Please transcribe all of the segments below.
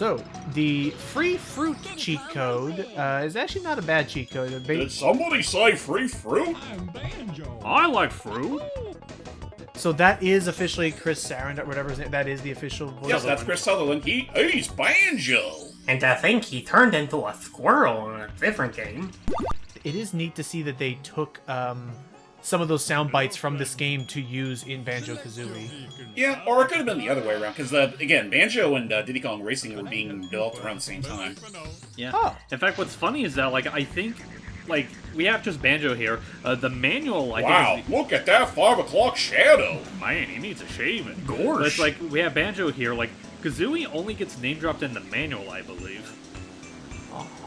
So, the free fruit cheat code is actually not a bad cheat code. Did somebody say free fruit? I like fruit. So that is officially Chris Sarandon, or whatever his name, that is the official voice. Yes, that's Chris Sutherland. He's Banjo. And I think he turned into a squirrel in a different game. It is neat to see that they took some of those sound bites from this game to use in Banjo-Kazooie. Yeah, or it could have been the other way around, because, again, Banjo and Diddy Kong Racing were being developed around the same time. Yeah. Oh. In fact, what's funny is that, like, I think, like, we have just Banjo here. The manual, I Wow, think, look at that 5 o'clock shadow. man, he needs a shaving. Gorsh. But it's like, we have Banjo here, like, Kazooie only gets name-dropped in the manual, I believe.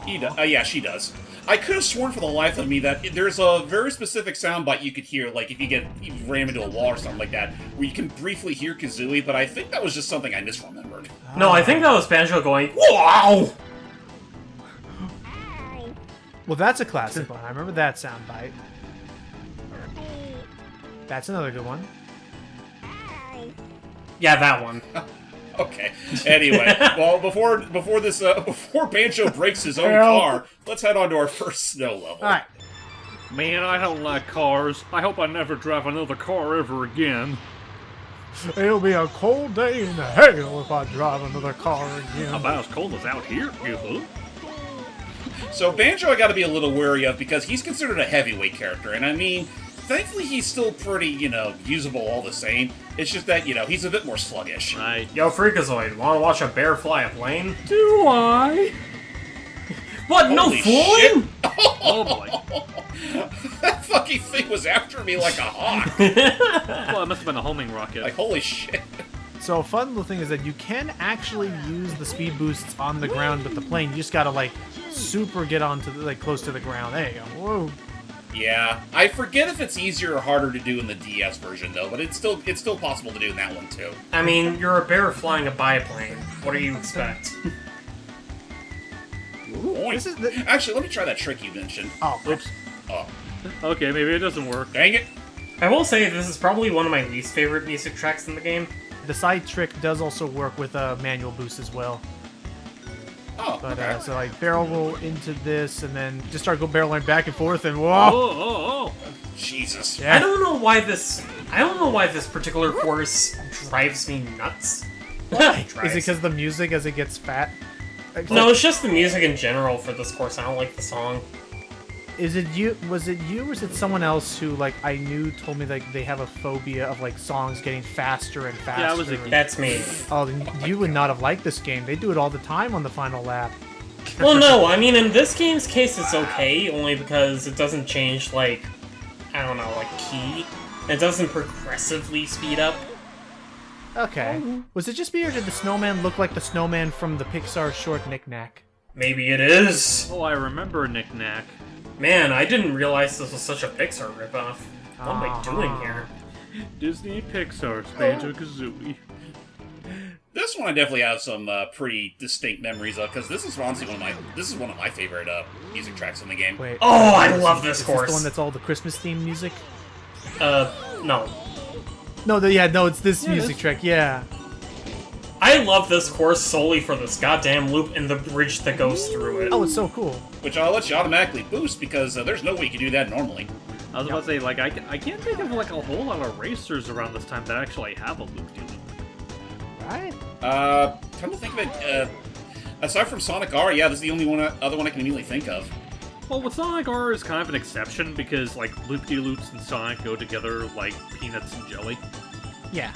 Yeah, she does. I could have sworn for the life of me that there's a very specific soundbite you could hear, like if you ram into a wall or something like that, where you can briefly hear Kazooie, but I think that was just something I misremembered. No, I think that was Banjo going, wow! Well, that's a classic one. I remember that sound bite. That's another good one. Yeah, that one. Okay. Anyway, well, before Banjo breaks his own car, let's head on to our first snow level. All right. Man, I don't like cars. I hope I never drive another car ever again. It'll be a cold day in hell if I drive another car again. About as cold as out here, So Banjo I gotta be a little wary of because he's considered a heavyweight character, and I mean, thankfully he's still pretty, usable all the same. It's just that, he's a bit more sluggish. Right. Yo, Freakazoid, wanna watch a bear fly a plane? Do I? What, no Holy flying? shit. Oh boy. That fucking thing was after me like a hawk. Well, it must have been a homing rocket. Like, holy shit. So a fun little thing is that you can actually use the speed boosts on the ground with the plane. You just gotta super get onto close to the ground. There you go. Whoa. Yeah, I forget if it's easier or harder to do in the DS version though, but it's still possible to do in that one too. I mean, you're a bear flying a biplane. What do you expect? This is Actually, let me try that trick you mentioned. Oh, Oops. Oh, Okay, maybe it doesn't work. dang it! I will say this is probably one of my least favorite music tracks in the game. the side trick does also work with a manual boost as well. Oh, But okay. so barrel roll into this and then just start barreling back and forth and Oh, whoa. oh, oh. Jesus. Yeah. I don't know why this particular course drives me nuts. Why? Is it because the music as it gets fat? No, it's just the music in general for this course. I don't like the song. Is it you? Was it you, or is it someone else who I knew told me they have a phobia of songs getting faster and faster? Yeah, it was a- That's me. Oh, then you would not have liked this game. They do it all the time on the final lap. Well, no, I mean, in this game's case, it's okay, only because it doesn't change, key. It doesn't progressively speed up. Okay. Was it just me, or did the snowman look like the snowman from the Pixar short Knick Knack? Maybe it is. Oh, I remember Knick Knack. Man, I didn't realize this was such a Pixar ripoff. What am I doing here? Disney Pixar's Banjo-Kazooie. This one I definitely have some pretty distinct memories of because this is honestly one of my favorite music tracks in the game. Wait. Oh, I love this Is course. this the one that's all the Christmas themed music? No. No, it's this music track. Yeah. I love this course solely for this goddamn loop and the bridge that goes through it. Oh, it's so cool. Which I'll let you automatically boost because there's no way you can do that normally. I was about to say, I can't think of a whole lot of racers around this time that actually have a loop-de-loop. Right? Come to think of it, aside from Sonic R, yeah, this is the only other one I can immediately think of. Well, with Sonic R is kind of an exception because, loop-de-loops and Sonic go together like peanuts and jelly. Yeah.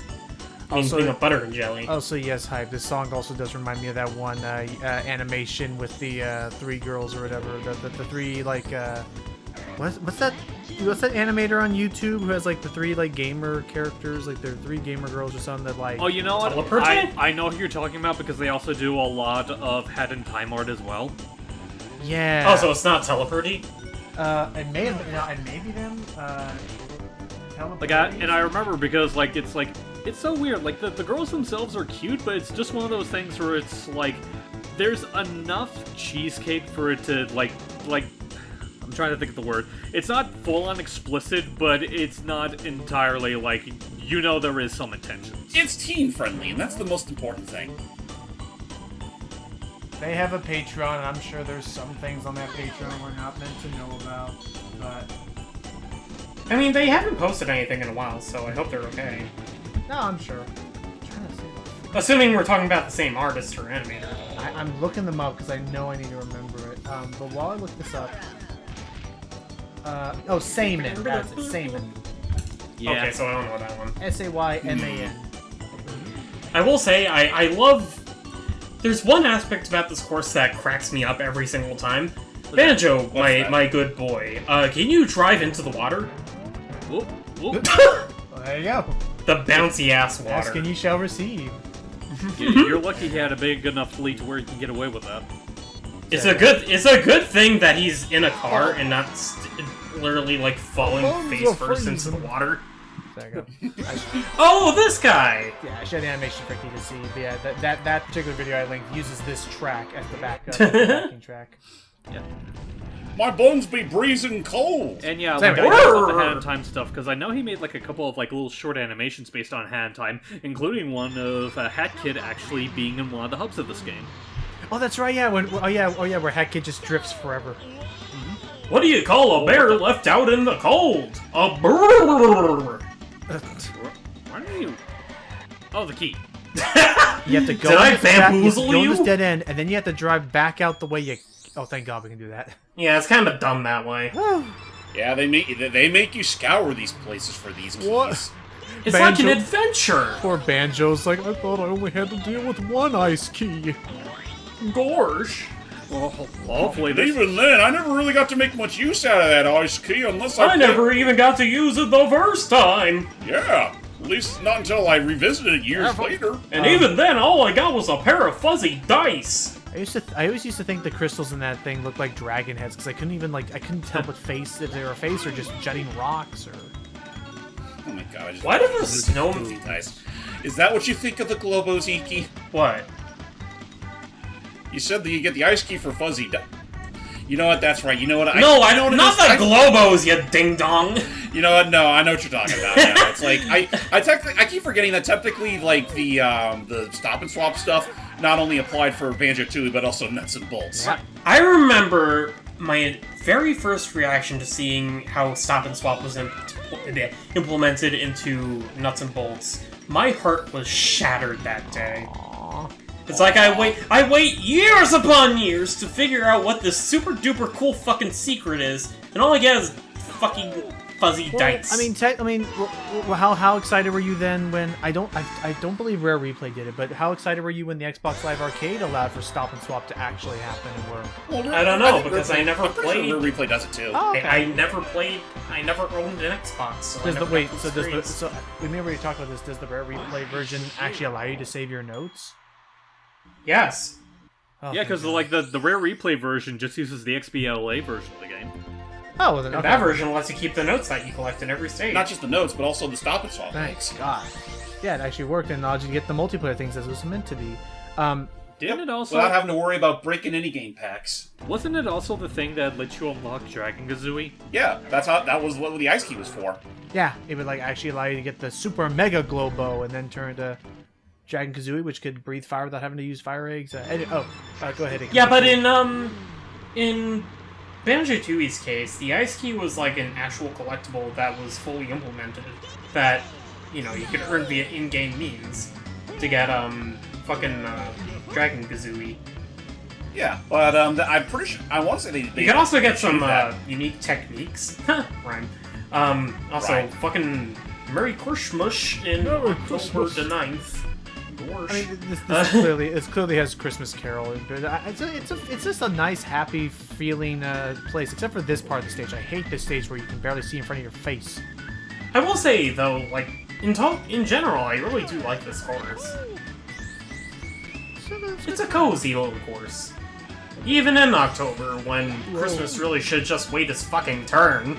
Peanut butter and jelly. Also, yes, Hype. This song also does remind me of that one animation with the three girls or whatever. The three what's that animator on YouTube who has the three gamer characters? They're three gamer girls or something that Oh, you know what? Teleportation? I know who you're talking about because they also do a lot of head and time art as well. Yeah. Oh, so it's not Teleporty? And maybe them. And I remember because it's so weird. The girls themselves are cute, but it's just one of those things where it's there's enough cheesecake for it to I'm trying to think of the word. It's not full-on explicit, but it's not entirely there is some intentions. It's teen friendly, and that's the most important thing. They have a Patreon, and I'm sure there's some things on that Patreon we're not meant to know about, but... I mean, they haven't posted anything in a while, so I hope they're okay. No, I'm sure. I'm trying to see. Assuming we're talking about the same artist or animator. I'm looking them up because I know I need to remember it. But while I look this up... oh, Sayman. That's it, Sayman. Yeah. Okay, so I don't know that one. Sayman. I will say, I love... There's one aspect about this course that cracks me up every single time. Banjo, my good boy, can you drive into the water? Whoop, whoop. Well, there you go. The bouncy-ass water. Ask and you shall receive. You're lucky he had a big enough fleet to where he can get away with that. It's a good thing that he's in a car and not literally like falling face first into the water. There you go. Oh, this guy! Yeah, I showed the animation for you to see. But yeah, that particular video I linked uses this track as the backing track. Yeah. My bones be breezing cold. And yeah, Same like, I here. know about the hand time stuff, because I know he made like a couple of like little short animations based on hand time, including one of Hat Kid actually being in one of the hubs of this game. Oh, that's right. Yeah. Where Hat Kid just drifts forever. What do you call a bear left out in the cold? A brrrr. Why are you? Oh, the key. You have to go. Did I on this track, bamboozle go on you? this dead end, and then you have to drive back out the way you. Oh, thank God we can do that. Yeah, it's kind of dumb that way. Yeah, they make you scour these places for these keys. What? It's like an Banjo- adventure. Poor Banjo's like, I thought I only had to deal with one ice key. Gorsh. Well, hopefully But this. even then, I never really got to make much use out of that ice key unless I never even got to use it the first time. Yeah, at least not until I revisited it years later. And even then, all I got was a pair of fuzzy dice. I always used to think the crystals in that thing looked like dragon heads because I couldn't tell what face, if they were a face or just jutting rocks or. Oh my God! I just Why did the snow move? dice? Is that what you think of the Globos, Iki? What? You said that you get the ice key for fuzzy dice. You know what? That's right. You know what? No, I know what it not is. the Globos, you ding dong. You know what? No, I know what you're talking about. Now. It's like I keep forgetting that technically, like the stop and swap stuff not only applied for Banjo-Tooie but also Nuts and Bolts. Yeah. I remember my very first reaction to seeing how stop and swap was implemented into Nuts and Bolts. My heart was shattered that day. It's like I wait years upon years to figure out what this super duper cool fucking secret is, and all I get is fucking fuzzy dice. How excited were you then when I don't believe Rare Replay did it, but how excited were you when the Xbox Live Arcade allowed for stop and swap to actually happen and work? Well, I don't know, because I never I'm pretty played. sure Rare Replay does it too. Oh, okay. I never owned an Xbox. So I never got the screens. Remember you talked about this? Does the Rare Replay version actually allow you to save your notes? Yes. Oh, Yeah, because like the Rare Replay version just uses the XBLA version of the game. Oh, well then And okay. that version lets you keep the notes that you collect in every stage. Not just the notes, but also the stop and swap. Thanks God. Yeah, it actually worked, and allowed you to get the multiplayer things as it was meant to be. Didn't it also? Without having to worry about breaking any game packs. Wasn't it also the thing that let you unlock Dragon Kazooie? Yeah, that was what the ice key was for. Yeah, it would like actually allow you to get the Super Mega Globo and then turn into Dragon Kazooie, which could breathe fire without having to use fire eggs. Go ahead. And Yeah, but in Banjo-Tooie's case, the ice key was like an actual collectible that was fully implemented. That you could earn via in-game means to get fucking Dragon Kazooie. Yeah, but I'm pretty sure I want to say they You can also get some that. unique techniques. Rhyme. Also, Right. fucking Merry Christmas in Merry October Christmas. the 9th. Gorsh. I mean, this clearly has Christmas Carol. It's just a nice, happy feeling place, except for this part of the stage. I hate this stage where you can barely see in front of your face. I will say though, like in general, I really do like this course. It's a cozy little course. Even in October, when Christmas really should just wait its fucking turn.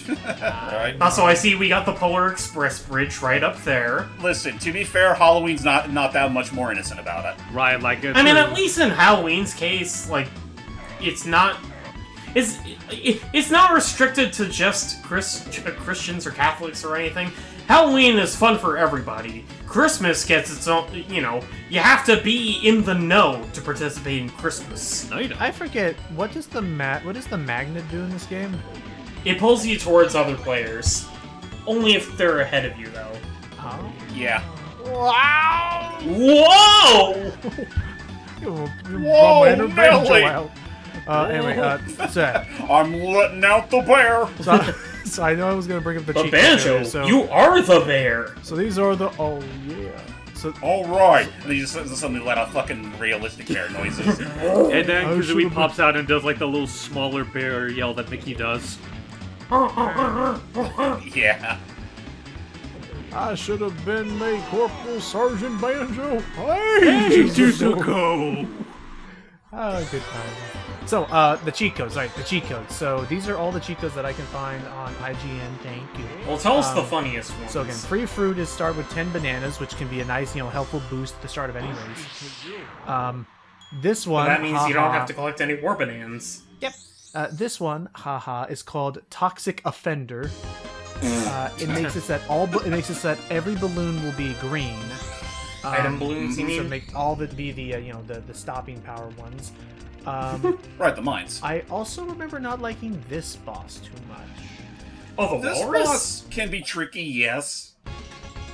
Right. Also, I see we got the Polar Express Bridge right up there. Listen, to be fair, Halloween's not that much more innocent about it. Right, like I mean, at least in Halloween's case, like, it's not restricted to just Christians or Catholics or anything. Halloween is fun for everybody. Christmas gets its own, you have to be in the know to participate in Christmas. No, you don't. I forget, what does the magnet do in this game? It pulls you towards other players. Only if they're ahead of you, though. Oh. Yeah. Wow! Whoa! Whoa, Nelly! Anyway, so, I'm letting out the bear. so I know I was gonna bring up the cheat Banjo, earlier, so, you are the bear! so these are the, oh yeah. So, All right. And he just suddenly let out fucking realistic bear noises. And then Oh, Kazooie should've pops out and does like the little smaller bear yell that Mickey does. Yeah. I should have been made Corporal Sergeant Banjo. Hey, go! Oh, good time. So, the cheat codes, right, the cheat codes. So, these are all the cheat codes that I can find on IGN, thank you. Well, tell us the funniest ones. So again, free fruit is start with 10 bananas, which can be a nice, helpful boost at the start of any race. This one... That means you don't have to collect any war bananas. Yep. This one, is called Toxic Offender. It makes it that every balloon will be green. Item balloons, you So mean? make all of it be the the stopping power ones. Right, the mines. I also remember not liking this boss too much. Oh, the This walrus? boss can be tricky, yes.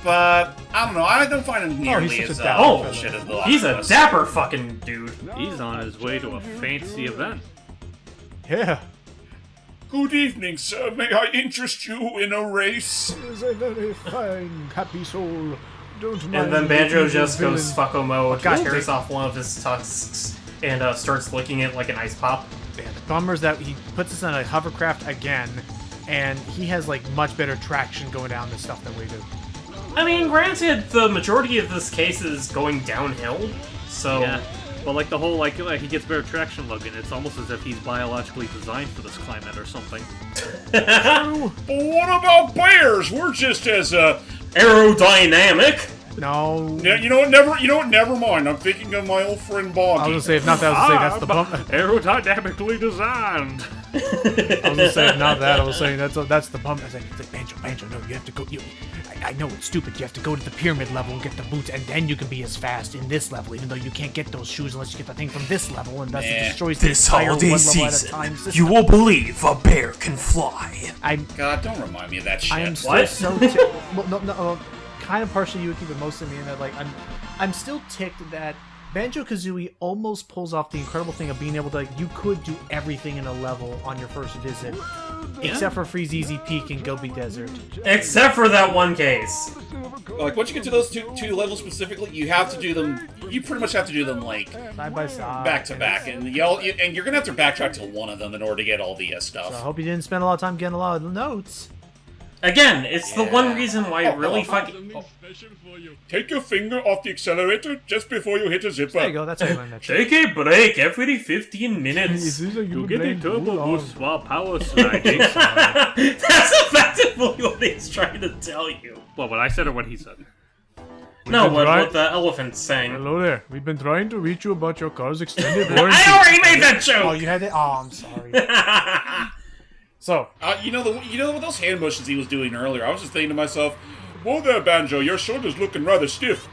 But, I don't know, I don't find him nearly he's such as a dapper bullshit fellow. as the last He's a boss. dapper fucking dude. He's on his way to a fancy event. Yeah. Good evening, sir. May I interest you in a race? Is a very fine, happy soul. Don't mind And then Banjo just villain. goes fucko mode, God, tears off one of his tusks, and starts licking it like an ice pop. Yeah, the bummer is that he puts us on a hovercraft again, and he has like much better traction going down this stuff than we do. I mean, granted, the majority of this case is going downhill, so... Yeah. But like the whole like he gets better traction Logan, it's almost as if he's biologically designed for this climate or something. But what about bears? We're just as, Aerodynamic! No. You know what, never mind. I'm thinking of my old friend I was Boggy. gonna say if not that, I was gonna say that's the bump. Aerodynamically designed. I was gonna say if not that, I was saying that's the bump. I was like, it's like Banjo, no, you have to go. I know it's stupid. You have to go to the pyramid level and get the boots, and then you can be as fast in this level. Even though you can't get those shoes unless you get the thing from this level, and thus it destroys the This entire holiday one level at a season, time system. you will believe a bear can fly. God, don't remind me of that shit. I am still What? so well, no, kind of partially you, but mostly me, in that like I'm still ticked that Banjo-Kazooie almost pulls off the incredible thing of being able to, like, you could do everything in a level on your first visit, except for Freeze Easy Peak and Gobi Desert. Except for that one case. Like, once you get to those two levels specifically, you have to do them. You pretty much have to do them like Side by side. back to back, and you're gonna have to backtrack to one of them in order to get all the stuff. So I hope you didn't spend a lot of time getting a lot of notes. Again, it's the one reason why I really fucking... Take your finger off the accelerator just before you hit a zipper. There you go, that's how you learn that shit. Take a break every 15 minutes. You get a turbo boost while power sliding. That's effectively what he's trying to tell you. Well, what I said or what he said? No, been what right- the elephant's saying. Hello there. We've been trying to reach you about your car's extended warranty. I already made that Oh, joke! you had it? Oh, I'm sorry. So, You know those hand motions he was doing earlier. I was just thinking to myself, "Whoa there, Banjo, your shoulder's looking rather stiff."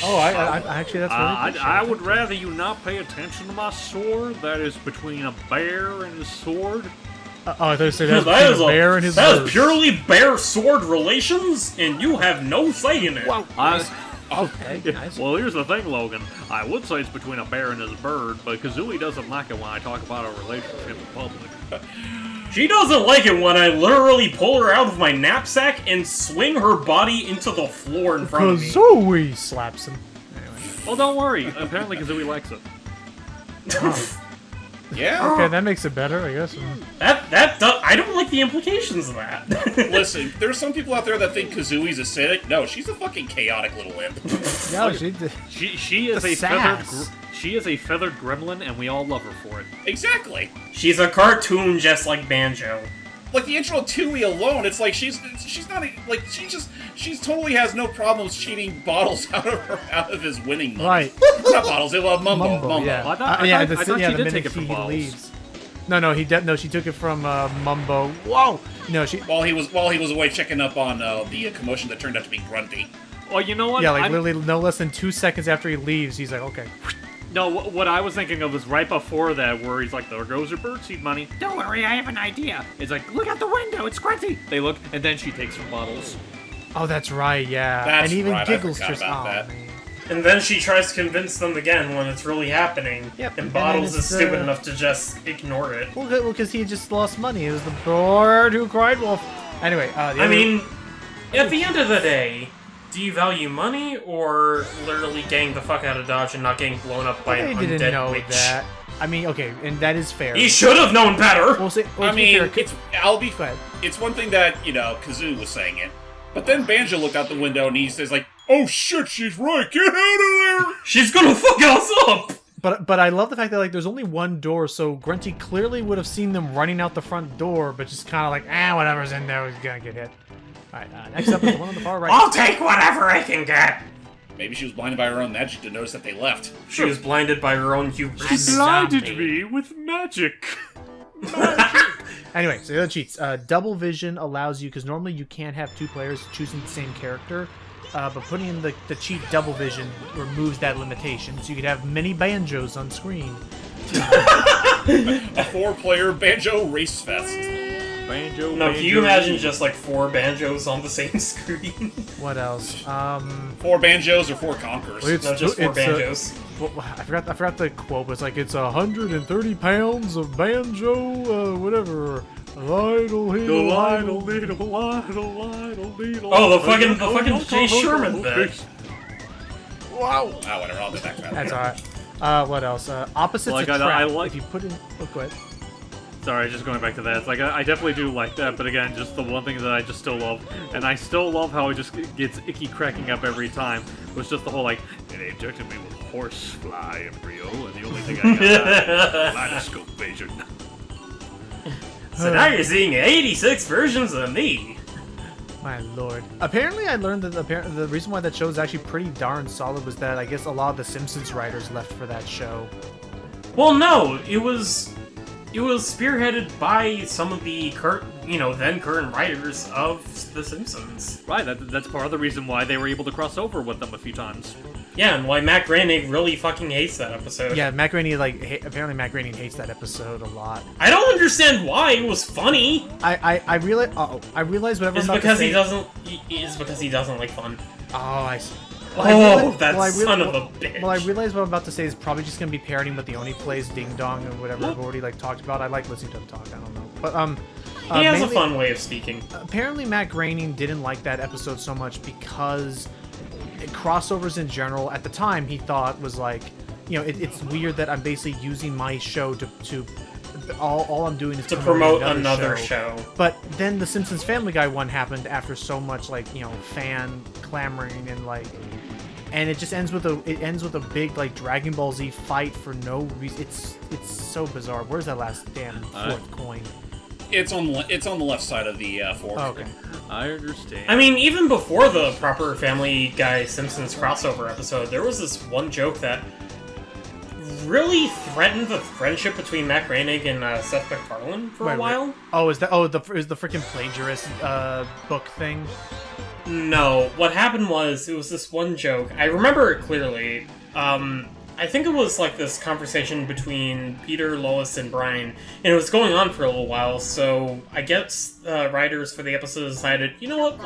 I actually, that's really good. I would rather you not pay attention to my sword. That is between a bear and his sword. Oh, I thought you said that's That is a bear and his that bird. is purely bear-sword relations, and you have no say in it. Okay, nice. Well, here's the thing, Logan. I would say it's between a bear and his bird, but Kazooie doesn't like it when I talk about our relationship in public. She doesn't like it when I literally pull her out of my knapsack and swing her body into the floor in front of me. Kazooie slaps him. Well, don't worry. Apparently Kazooie likes it. Yeah. Okay, that makes it better, I guess. I don't like the implications of that. Listen, there's some people out there that think Kazooie's acidic. No, she's a fucking chaotic little imp. Yeah, she did. She is The a sass. she is a feathered gremlin, and we all love her for it. Exactly. She's a cartoon just like Banjo. Like the intro to Tui alone, it's like she's not like she totally has no problems cheating bottles out of his winning money. Right. Not bottles, it was Mumbo. Yeah. I thought yeah, she the did minute take it from he bottles. leaves. No, she took it from Mumbo. Whoa! No, she. While he was away checking up on the commotion that turned out to be Grunty. Well, you know what? Yeah, like literally no less than 2 seconds after he leaves, he's like, okay. No, what I was thinking of was right before that, where he's like, there goes your birdseed money. Don't worry, I have an idea. It's like, look out the window, it's Grunty. They look, and then she takes her bottles. Oh, that's right, yeah. That's and even right, Giggles I forgot just, about oh, that. man. And then she tries to convince them again when it's really happening. Yep, And and Bottles then is it's, stupid enough to just ignore it. Well, because he just lost money. It was the bird who cried wolf. Anyway, I mean, at the end of the day, do you value money or literally getting the fuck out of Dodge and not getting blown up by an they didn't undead know witch? that. I mean, okay, and that is fair. He should have known better! We'll say, well, I to be mean, fair, Go ahead. it's one thing that, Kazoo was saying it. But then Banjo looked out the window and he says like, oh shit, she's right, get out of there! She's gonna fuck us up! But I love the fact that like there's only one door, so Grunty clearly would have seen them running out the front door, but just kind of like, whatever's in there is gonna get hit. All right, next up is the one on the far right. I'll take whatever I can get! Maybe she was blinded by her own magic to notice that they left. She was blinded by her own hubris. She blinded me with magic. Anyway, so the other cheats. Double vision allows you, because normally you can't have 2 players choosing the same character, but putting in the cheat double vision removes that limitation. So you could have many banjos on screen. A 4-player Banjo race fest. Banjo. No, can you imagine just like 4 banjos on the same screen? What else? 4 Banjos or 4 Conquers. Well, No, just 4 banjos. I forgot the quote, but it's like, it's 130 pounds of banjo, whatever. Idle, Oh, Oh, the fucking Jay Sherman bit. Wow. Ah, whatever, I'll get back to that. That's alright. What else? Opposites Like, attract. I like- If you put in... Oh, go ahead. Sorry, just going back to that. It's like, I definitely do like that, but again, just the one thing that I just still love, and I still love how it just gets Icky cracking up every time, was just the whole, like, they injected me with horsefly embryo, and the only thing I got was kaleidoscope vision. So now you're seeing 86 versions of me. My lord. Apparently, I learned that the reason why that show is actually pretty darn solid was that I guess a lot of the Simpsons writers left for that show. Well, no, it was spearheaded by some of the then current writers of The Simpsons. Right, that's part of the reason why they were able to cross over with them a few times. Yeah, and why Matt Groening really fucking hates that episode. Yeah, Matt Groening, apparently Matt Groening hates that episode a lot. I don't understand why. It was funny. I realize whatever It's I'm about because to say... it's because he doesn't like fun. Oh, I see. Son of a bitch. Well, I realize what I'm about to say is probably just going to be parroting what the Oni plays, Ding Dong, and whatever I've already talked about. I like listening to him talk. I don't know, but he has a mainly, fun way of speaking. Apparently, Matt Groening didn't like that episode so much because crossovers in general at the time he thought was like, it's weird that I'm basically using my show to all I'm doing is To promote another show. But then the Simpsons Family Guy one happened after so much fan clamoring and it just ends with a big Dragon Ball Z fight for no reason. It's so bizarre. Where's that last damn fourth coin? It's on the left side of the fork. Oh, okay. I understand. I mean, even before the proper Family Guy Simpsons crossover episode, there was this one joke that really threatened the friendship between Matt Groening and Seth MacFarlane for a while. Oh, is the freaking plagiarist book thing? No, what happened was, it was this one joke. I remember it clearly. I think it was like this conversation between Peter, Lois, and Brian, and it was going on for a little while, so I guess writers for the episode decided, you know what,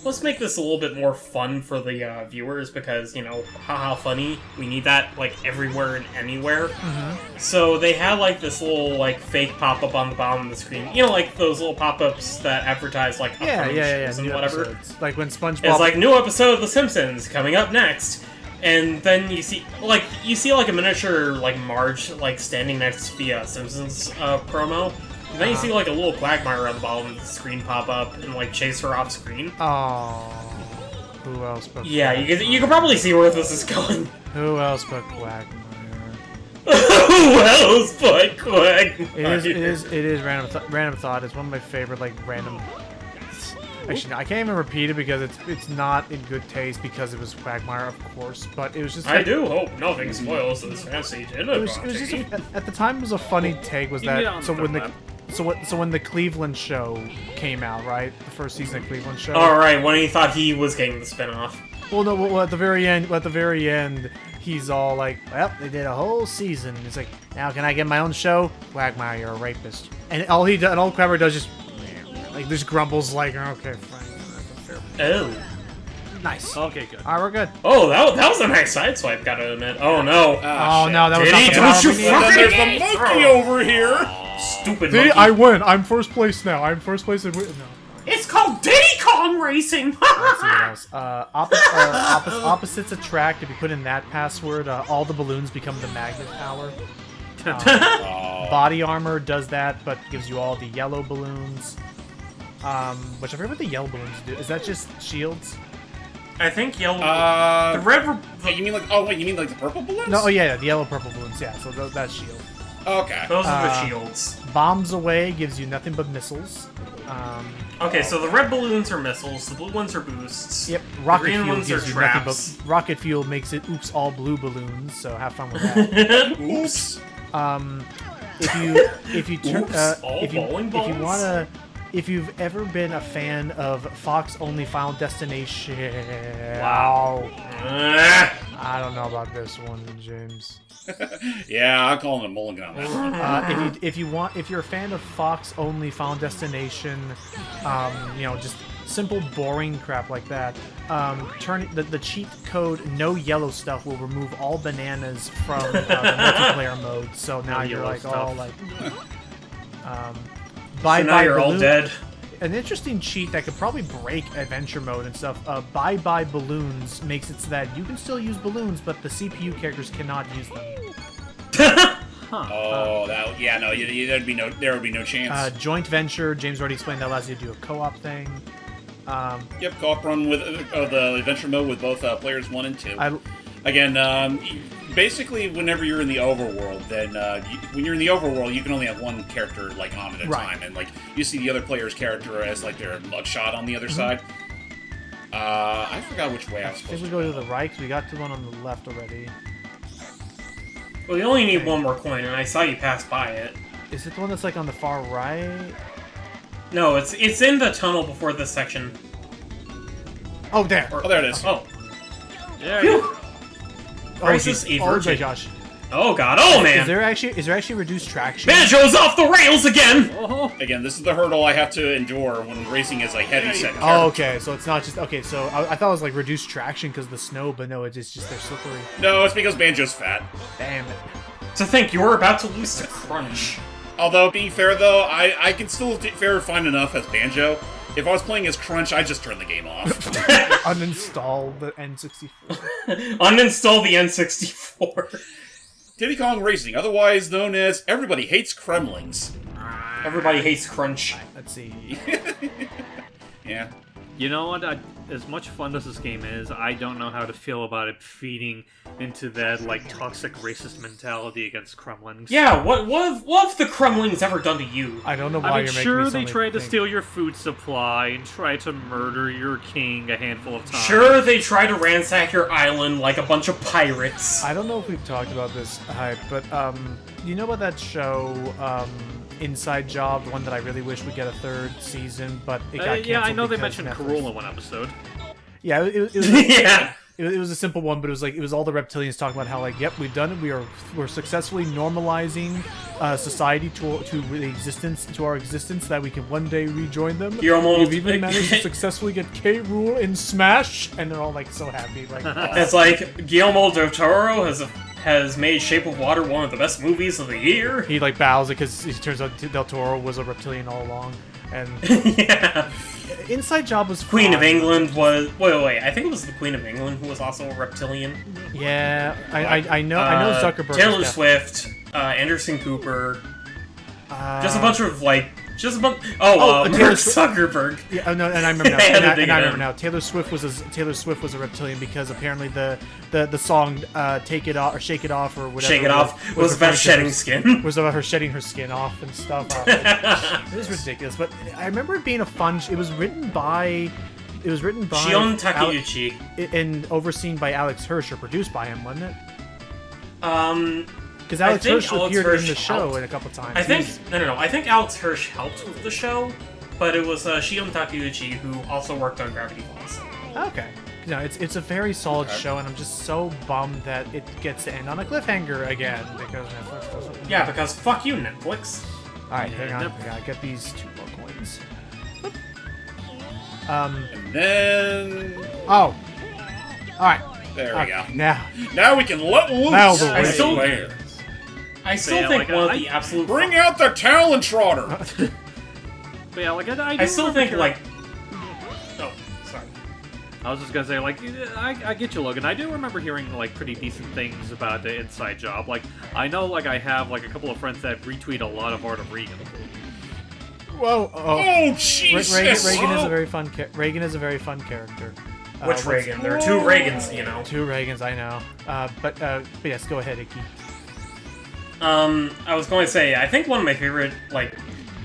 let's make this a little bit more fun for the viewers, because, haha funny, we need that, everywhere and anywhere. Mm-hmm. So they had, this little, fake pop-up on the bottom of the screen. Those little pop-ups that advertise, upcoming shows and new whatever. Episodes. Like when SpongeBob... It's like, new episode of The Simpsons coming up next. And then you see a miniature, Marge, standing next to the Simpsons promo. And then you see, a little Quagmire on the bottom of the screen pop up and, chase her off screen. Oh, who else but Yeah, you can probably see where this is going. Who else but Quagmire? Who else but Quagmire? It is random thought. It's one of my favorite, random... Actually, no, I can't even repeat it because it's not in good taste because it was Quagmire, of course. But it was just. I do hope nothing spoils this fancy dinner It was just at the time. It was a funny take. Was You can get that on so the when the web. so when the Cleveland show came out, right? The first season of Cleveland show. Alright, when he thought he was getting the spinoff. Well, no. Well, at the very end, he's all like, "Well, they did a whole season." He's like, "Now can I get my own show?" Quagmire, you're a rapist. And all Quagmire does is just grumbles like, "Okay, fine." Oh. Nice. Okay, good. All right, we're good. Oh, that was a nice sideswipe, gotta admit. Oh no. Oh no, that was Diddy, not the don't power you we needed. And then fucking- there's the monkey over here. Stupid Diddy, monkey. I win. I'm first place now. I'm first place. No. It's called Diddy Kong Racing! Let's see what else. Opposites attract. If you put in that password, all the balloons become the magnet power. Body armor does that, but gives you all the yellow balloons. Which I forget what the yellow balloons do. Is that just shields? I think yellow... The the red... Wait, you mean like? Oh wait, you mean like the purple balloons? No, oh yeah, the yellow purple balloons. Yeah, so that's shield. Okay. Those are the shields. Bombs away gives you nothing but missiles. Okay, so the red balloons are missiles, the blue ones are boosts. Yep, The rocket green fuel ones gives are you traps. nothing but rocket fuel makes it oops all blue balloons. So have fun with that. Oops. If you turn Oops, all if you bowling if you balls? wanna if you've ever been a fan of Fox Only Final Destination, Wow. I don't know about this one, James. Yeah, I'm calling it a mulligan on that one. If you're a fan of Fox Only Final Destination, just simple boring crap like that. Turn the cheat code no yellow stuff will remove all bananas from the multiplayer mode. So now No you're yellow like stuff. all like. So now you're all dead. An interesting cheat that could probably break adventure mode and stuff. Bye bye balloons makes it so that you can still use balloons, but the CPU characters cannot use them. Oh, that yeah, no, there would be no chance. Joint venture, James already explained that allows you to do a co-op thing. Yep, co-op run with the adventure mode with both players 1 and 2. Again, basically, whenever you're in the overworld, then when you're in the overworld, you can only have one character like on at a time, and like you see the other player's character as like their mugshot on the other side. I forgot which way I was I think supposed we to go go. to the right, 'cause we got to the one on the left already. Well, you only need one more coin, and I saw you pass by it. Is it the one that's like on the far right? No, it's in the tunnel before this section. Oh, there! Oh, there it is. Oh. There Phew. you go. Crisis, a Oh my virgin. gosh. Oh god, oh man! Is there actually reduced traction? Banjo's off the rails again! Oh, Again, this is the hurdle I have to endure when racing as a heavy set. Oh, okay. So it's not just so I thought it was like reduced traction because of the snow, but no, it's just they're slippery. No, it's because Banjo's fat. Damn it. To think you were about to lose to Crunch. Although, being fair though, I can still fare fine enough as Banjo. If I was playing as Crunch, I'd just turn the game off. Uninstall the N64. Uninstall the N64. Diddy Kong Racing, otherwise known as Everybody Hates Kremlings. Everybody hates Crunch. Let's see. Yeah. you know what? As much fun as this game is, I don't know how to feel about it feeding into that like toxic racist mentality against Kremlings. Yeah, what have the Kremlings ever done to you? I don't know why I mean, you're making sure, me they suddenly tried to think. steal your food supply and tried to murder your king a handful of times. Sure, they try to ransack your island like a bunch of pirates. I don't know if we've talked about this hype, but you know about that show, Inside Job, the one that I really wish would get a third season, but it got canceled. yeah, I know they because mentioned Netflix. Corolla one episode. Yeah, it was Yeah. it was a simple one, but it was all the reptilians talking about how like, yep, we've done it. We're successfully normalizing society to our existence, that we can one day rejoin them. You're almost- We've even managed to successfully get K. Rool in Smash, and they're all like so happy, like. It's like Guillermo del Toro has made Shape of Water one of the best movies of the year. He like bows because it turns out Del Toro was a reptilian all along, and Yeah. Inside Job was Queen fun. of England was wait. I think it was the Queen of England who was also a reptilian. Yeah, I know Zuckerberg. Taylor is Swift, Anderson Cooper, definitely- just a bunch of like Just a bunch. Oh, Mark Taylor Zuckerberg. Yeah, oh, no, and I remember now. I had to and dig I it remember in. now. Taylor Swift was a reptilian because apparently the song "Take It Off" or "Shake It Off" or whatever. Shake It Off was about shedding skin. Was about her shedding her skin off and stuff. It was ridiculous, but I remember it being a fun. It was written by Shion Takeuchi. and overseen by Alex Hirsch or produced by him, wasn't it? Because I Alex think Hirsch Alex appeared Hirsch in the show helped. a couple times. I think no. I think Alex Hirsch helped with the show, but it was Shion Takeuchi who also worked on Gravity Falls. Okay. No, it's a very solid show, and I'm just so bummed that it gets to end on a cliffhanger again because Netflix doesn't. Yeah, because fuck you, Netflix. All right, hang on. Yep. I gotta get these 2 more coins. And then... Oh. All right. There we go. Now We can let loose. Now the I way. still I still Yeah, think like, one of I- the absolute. Bring out the Talon Trotter. But yeah, like I still think like. Oh, sorry. I was just gonna say, like, I get you, Logan. I do remember hearing, like, pretty decent things about the Inside Job. Like, I know, like, I have, like, a couple of friends that retweet a lot of Art of Regan. Whoa. Oh. Oh, Jesus. Reagan is a very fun. Reagan is a very fun character. Which what's- Reagan? There are two Reagans, you know. 2 Reagans, I know. But yes, go ahead, Icky. I was going to say, I think one of my favorite, like,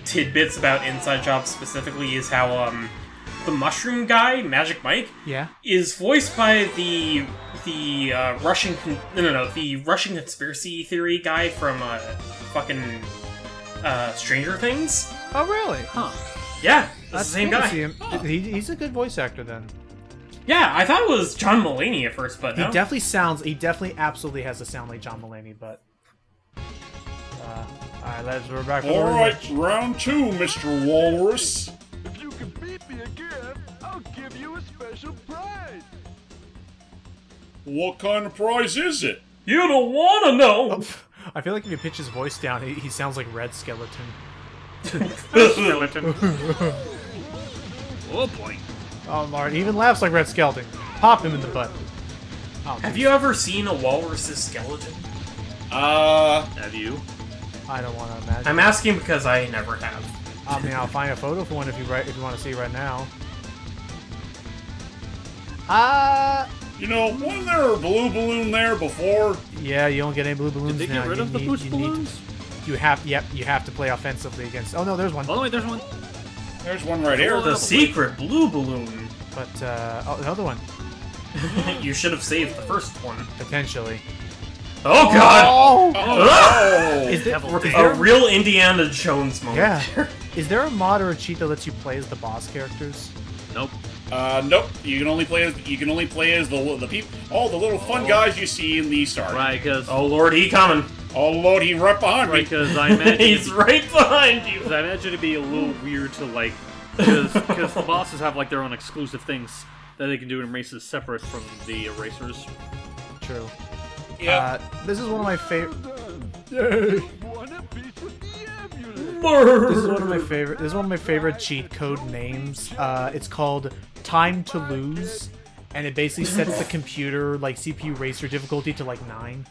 tidbits about Inside Job specifically is how, the mushroom guy, Magic Mike, Yeah. is voiced by the Russian, the Russian conspiracy theory guy from, fucking, Stranger Things. Oh, really? Huh. Yeah, that's the same cool to guy. see him. He's a good voice actor then. Yeah, I thought it was John Mulaney at first, but He no. definitely absolutely has to sound like John Mulaney, but. Alright, we're back for the Alright, rematch. round 2, Mr. Walrus. If you can beat me again, I'll give you a special prize. What kind of prize is it? You don't want to know. I feel like if you pitch his voice down, he sounds like Red Skeleton. Skeleton. Oh boy. Oh, Martin, he even laughs like Red Skeleton. Pop him in the butt. Oh, Have you ever seen a walrus's skeleton? Have you? I don't want to imagine. I'm asking because I never have. I mean, I'll find a photo for one if you want to see right now. You know, wasn't there a blue balloon there before? Yeah, you don't get any blue balloons Did they now. get rid You of the need- boost you need to- balloons? You have to play offensively against. Oh no, there's one. Oh, no, wait, there's one. There's one right here. The secret blue balloon. But another one You should have saved the first one. potentially. Oh god! Oh! Is there, Devil is Take. there A real Indiana Jones moment. yeah? Is there a mod or a cheat that lets you play as the boss characters? Nope. Nope. You can only play as the people, all the little fun guys you see in the start. Right, because Oh lord, he coming. Oh lord, he's right behind me. I imagine He's right behind you. I imagine it'd be a little weird to like because the bosses have like their own exclusive things that they can do in races separate from the racers. True. Yeah. This is one of my favorite. Want a piece of the amulet? This is one of my favorite. This is one of my favorite cheat code names. It's called Time to Lose, and it basically sets the computer like CPU racer difficulty to like 9.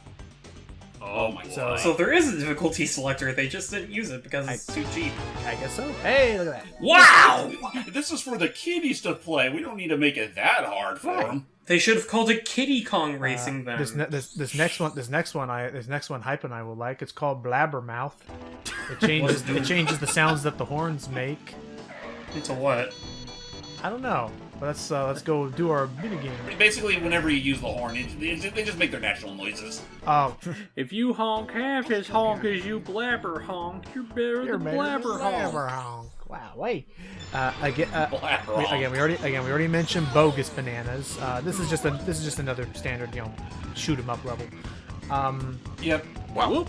Oh my boy. God. So there is a difficulty selector, they just didn't use it because it's too cheap. I guess so. Hey, look at that. Wow! This is for the kiddies to play. We don't need to make it that hard for them. They should have called it Kitty Kong Racing then. This next one Hype and I will like. It's called Blabbermouth. It changes the sounds that the horns make. Into what? I don't know. But let's go do our minigame. Basically, whenever you use the horn, they just make their natural noises. Oh, If you honk half as honk as you blabber honk, you're better than blabber honk. honk. Wow, wait. Again, Blabber honk. we already mentioned bogus bananas. This is just another standard, shoot 'em up level. Yep. Whoop.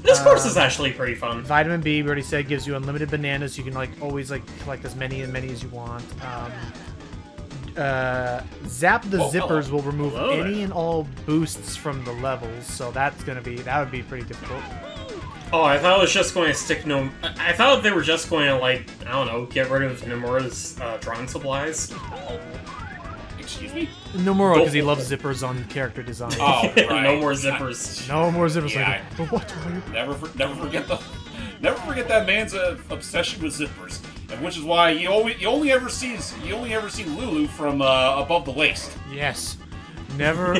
This course is actually pretty fun. Vitamin B, we already said, gives you unlimited bananas. You can always collect as many as you want. Zap the zippers will remove Hello there. any and all boosts from the levels, so that would be pretty difficult. Oh, I thought it was just going to stick no. I thought they were just going to, I don't know, get rid of Nomura's drawing supplies. Excuse me? Nomura, because he loves zippers on character design. Oh, right. No more zippers. No more zippers. Yeah. Like, what are you? Never forget the Never forget that man's obsession with zippers, and which is why you only ever see Lulu from above the waist. Yes. Never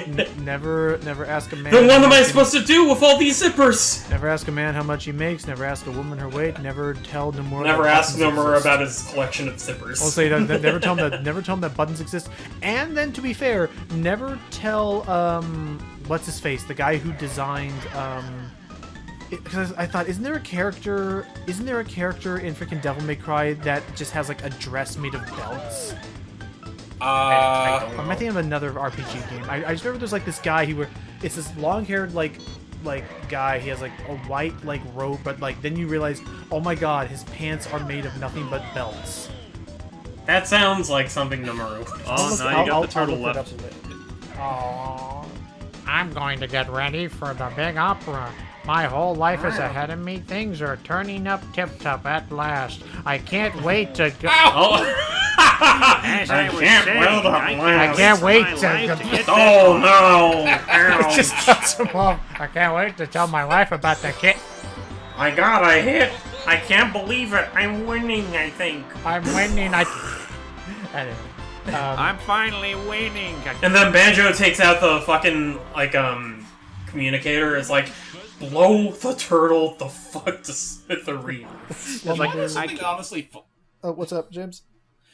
ask a man. Then what am I supposed to do with all these zippers? Never ask a man how much he makes. Never ask a woman her weight. Never tell Nomura. Never ask Nomura exist. about his collection of zippers. I'll say that. Never tell him that buttons exist. And then, to be fair, never tell what's his face, the guy who designed because I thought, isn't there a character in freaking Devil May Cry that just has like a dress made of belts? I don't know. Or am I thinking of another RPG game? I just remember there's like this guy it's this long-haired like guy. He has like a white like robe, but like then you realize, oh my god, his pants are made of nothing but belts. That sounds like something Nomura. Oh, now you got the turtle look it left. up a bit. Oh, I'm going to get ready for the big opera. My whole life is ahead of me. Things are turning up tip-top at last. I can't wait to go. As I was can't saying, weld up I last. can't wait my to- life to get Oh no! It just cuts him off. I can't wait to tell my wife about the kid. I got a hit! I can't believe it! I'm winning, I think. I'm winning. Anyway, I'm finally winning. And then Banjo takes out the fucking, communicator. It's like, blow the turtle the fuck to smithereens. well, like, There's something honestly. what's up, James?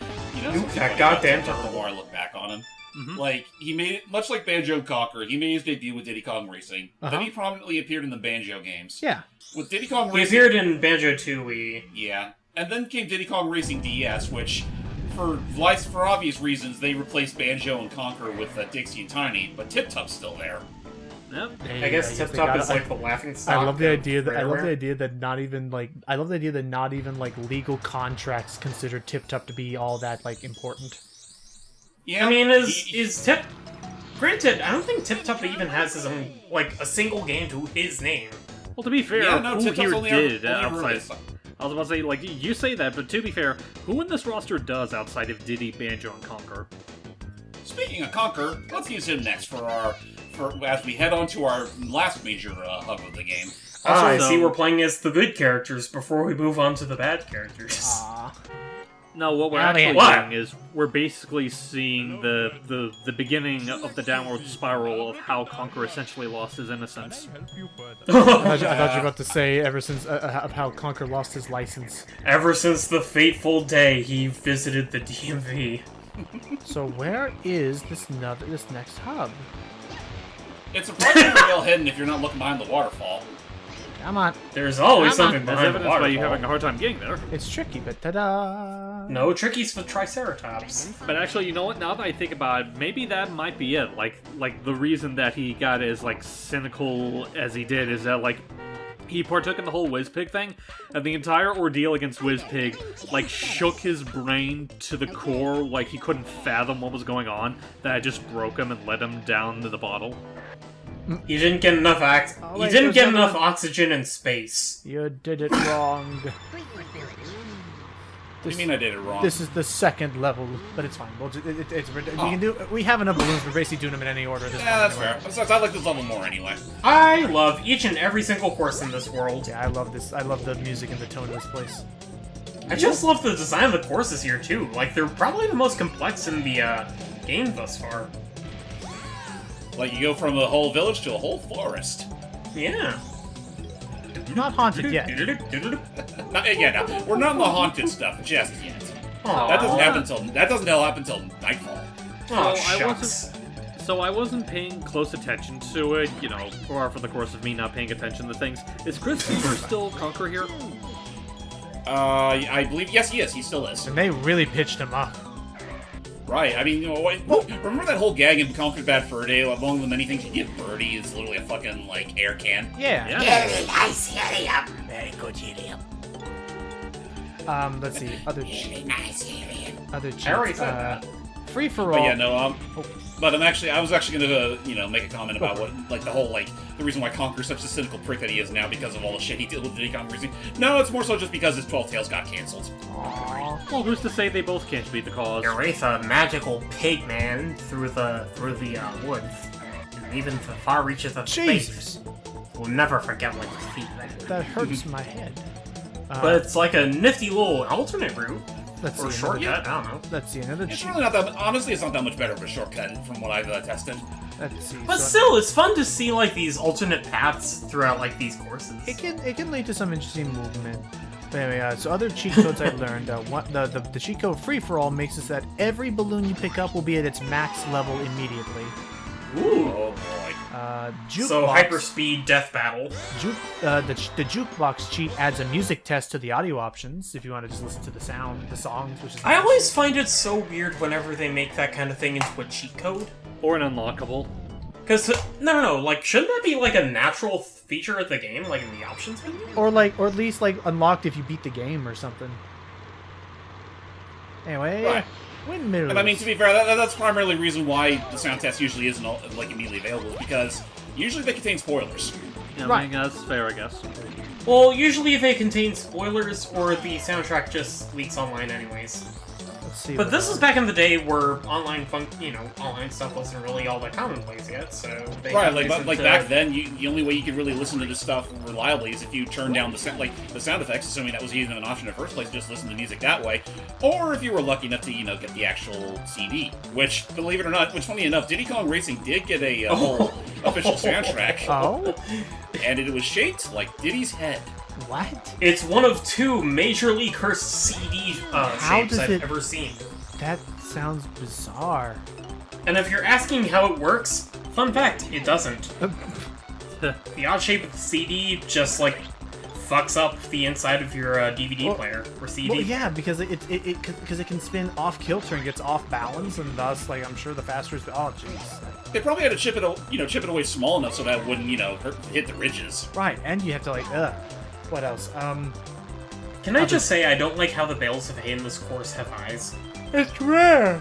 You know, something that funny goddamn about turtle. the more I look back on him. Mhm. Like, he made it, much like Banjo and Conquer, he made his debut with Diddy Kong Racing. Uh-huh. Then he prominently appeared in the Banjo games. Yeah. With Diddy Kong He Racing. appeared in Banjo 2-Wii. Yeah. And then came Diddy Kong Racing DS, which, for obvious reasons, they replaced Banjo and Conquer with Dixie and Tiny, but Tip Top's still there. Yep. I guess Tip Top is like the laughing stock. I love the of idea that Rareware. not even like legal contracts consider Tip Top to be all that like important. Yeah. I mean, is Tip... Granted, I don't think Tip Top even has his own, a single game to his name. Well, to be fair, Yeah, no, who Tip Top's here only did ever outside? released. I was about to say, you say that, but to be fair, who in this roster does outside of Diddy, Banjo, and Conquer? Speaking of Conquer, let's use him next as we head on to our last major hub of the game. I so- see we're playing as the good characters before we move on to the bad characters. No, what we're Oh, actually yeah. What? doing is we're basically seeing the beginning of the downward spiral of how Conquer essentially lost his innocence. I thought you were about to say ever since of how Conquer lost his license. Ever since the fateful day he visited the DMV. So where is this next hub? It's surprisingly well hidden if you're not looking behind the waterfall. Come on, There's always Come on. something As behind the evidenced by you having waterfall. a hard time getting there. it's tricky, but ta-da! No, Tricky's for Triceratops. But actually, you know what? Now that I think about it, maybe that might be it. Like the reason that he got as cynical as he did is that he partook in the whole Wizpig thing, and the entire ordeal against Wizpig shook his brain to the core. He couldn't fathom what was going on. That just broke him and led him down to the bottle. You didn't get enough Oh, you wait, didn't there's get another enough oxygen in space. You did it wrong. What do you mean I did it wrong? This is the second level, but it's fine. We have enough balloons. We're basically doing them in any order. At this Yeah, point that's anyway. fair. Besides, I like this level more anyway. I love each and every single horse in this world. Yeah, I love this. I love the music and the tone of this place. I just love the design of the courses here too. They're probably the most complex in the game thus far. You go from a whole village to a whole forest. Yeah. Not haunted yet. No, we're not in the haunted stuff just yet. Aw. That doesn't happen until nightfall. Oh, So shucks. I wasn't paying close attention to it, for the course of me not paying attention to things. Is Chris Cooper still Conquer here? I believe yes, he is. He still is. And they really pitched him up. Right. I mean, remember that whole gag in Conquer Bad Fur Day? Among the many things you give Birdie is literally a fucking air can. Yeah. Yeah. nice helium. Very good helium. Let's see. Other Nice helium. cheats. I already said that. Free for But all. yeah, no. But I was actually gonna make a comment about what the whole the reason why Conquer's such a cynical prick that he is now because of all the shit he did with Diddy Kong Racing. No, it's more so just because his 12 Tails got canceled. Well, who's to say they both can't be the cause? Erase a magical pig man through the woods, and even the far reaches of Jesus, space. We'll never forget what his feet like. that hurts my head. But it's like a nifty little alternate route. Let's Or see. shortcut, I don't know. Let's see another It's cheat. really not that. Honestly, it's not that much better of a shortcut from what I've tested. Let's see. But so still, it's fun to see like these alternate paths throughout like these courses. it can lead to some interesting movement. But anyway, so other cheat codes I've learned. The cheat code free for all makes it so that every balloon you pick up will be at its max level immediately. Ooh. Oh boy. Jukebox, So hyperspeed death battle. the jukebox cheat adds a music test to the audio options if you want to just listen to the songs, which is. I always find it so weird whenever they make that kind of thing into a cheat code. Or an unlockable. Because no, like shouldn't that be like a natural feature of the game, like in the options menu? or at least like unlocked if you beat the game or something. Anyway, Right. windmills. And I mean, to be fair, that's primarily the reason why the sound test usually isn't like immediately available, is because usually they contain spoilers. Yeah, Right. I mean, that's fair, I guess. Well, usually they contain spoilers or the soundtrack just leaks online anyways. Let's see. But what this else. is back in the day where online online stuff wasn't really all that commonplace yet, so they Right, had like reason like to- back then, the only way you could really listen to this stuff reliably is if you turned down the sound effects, assuming that was even an option in the first place, just listen to music that way, or if you were lucky enough to get the actual CD. Which, believe it or not, funny enough, Diddy Kong Racing did get a whole official soundtrack, Oh, and it was shaped like Diddy's head. what? It's one of two majorly cursed CD How shapes does I've it- ever seen. That sounds bizarre. And if you're asking how it works, fun fact, it doesn't. The odd shape of the CD just like fucks up the inside of your DVD player or CD. Well, yeah, because it can spin off kilter and gets off balance, and thus, like, I'm sure the faster it's. Oh, jeez. They probably had to chip it away small enough so that it wouldn't, hit the ridges. Right, and you have to like, what else? Can I just say I don't like how the bales of hay in this course have eyes? It's rare.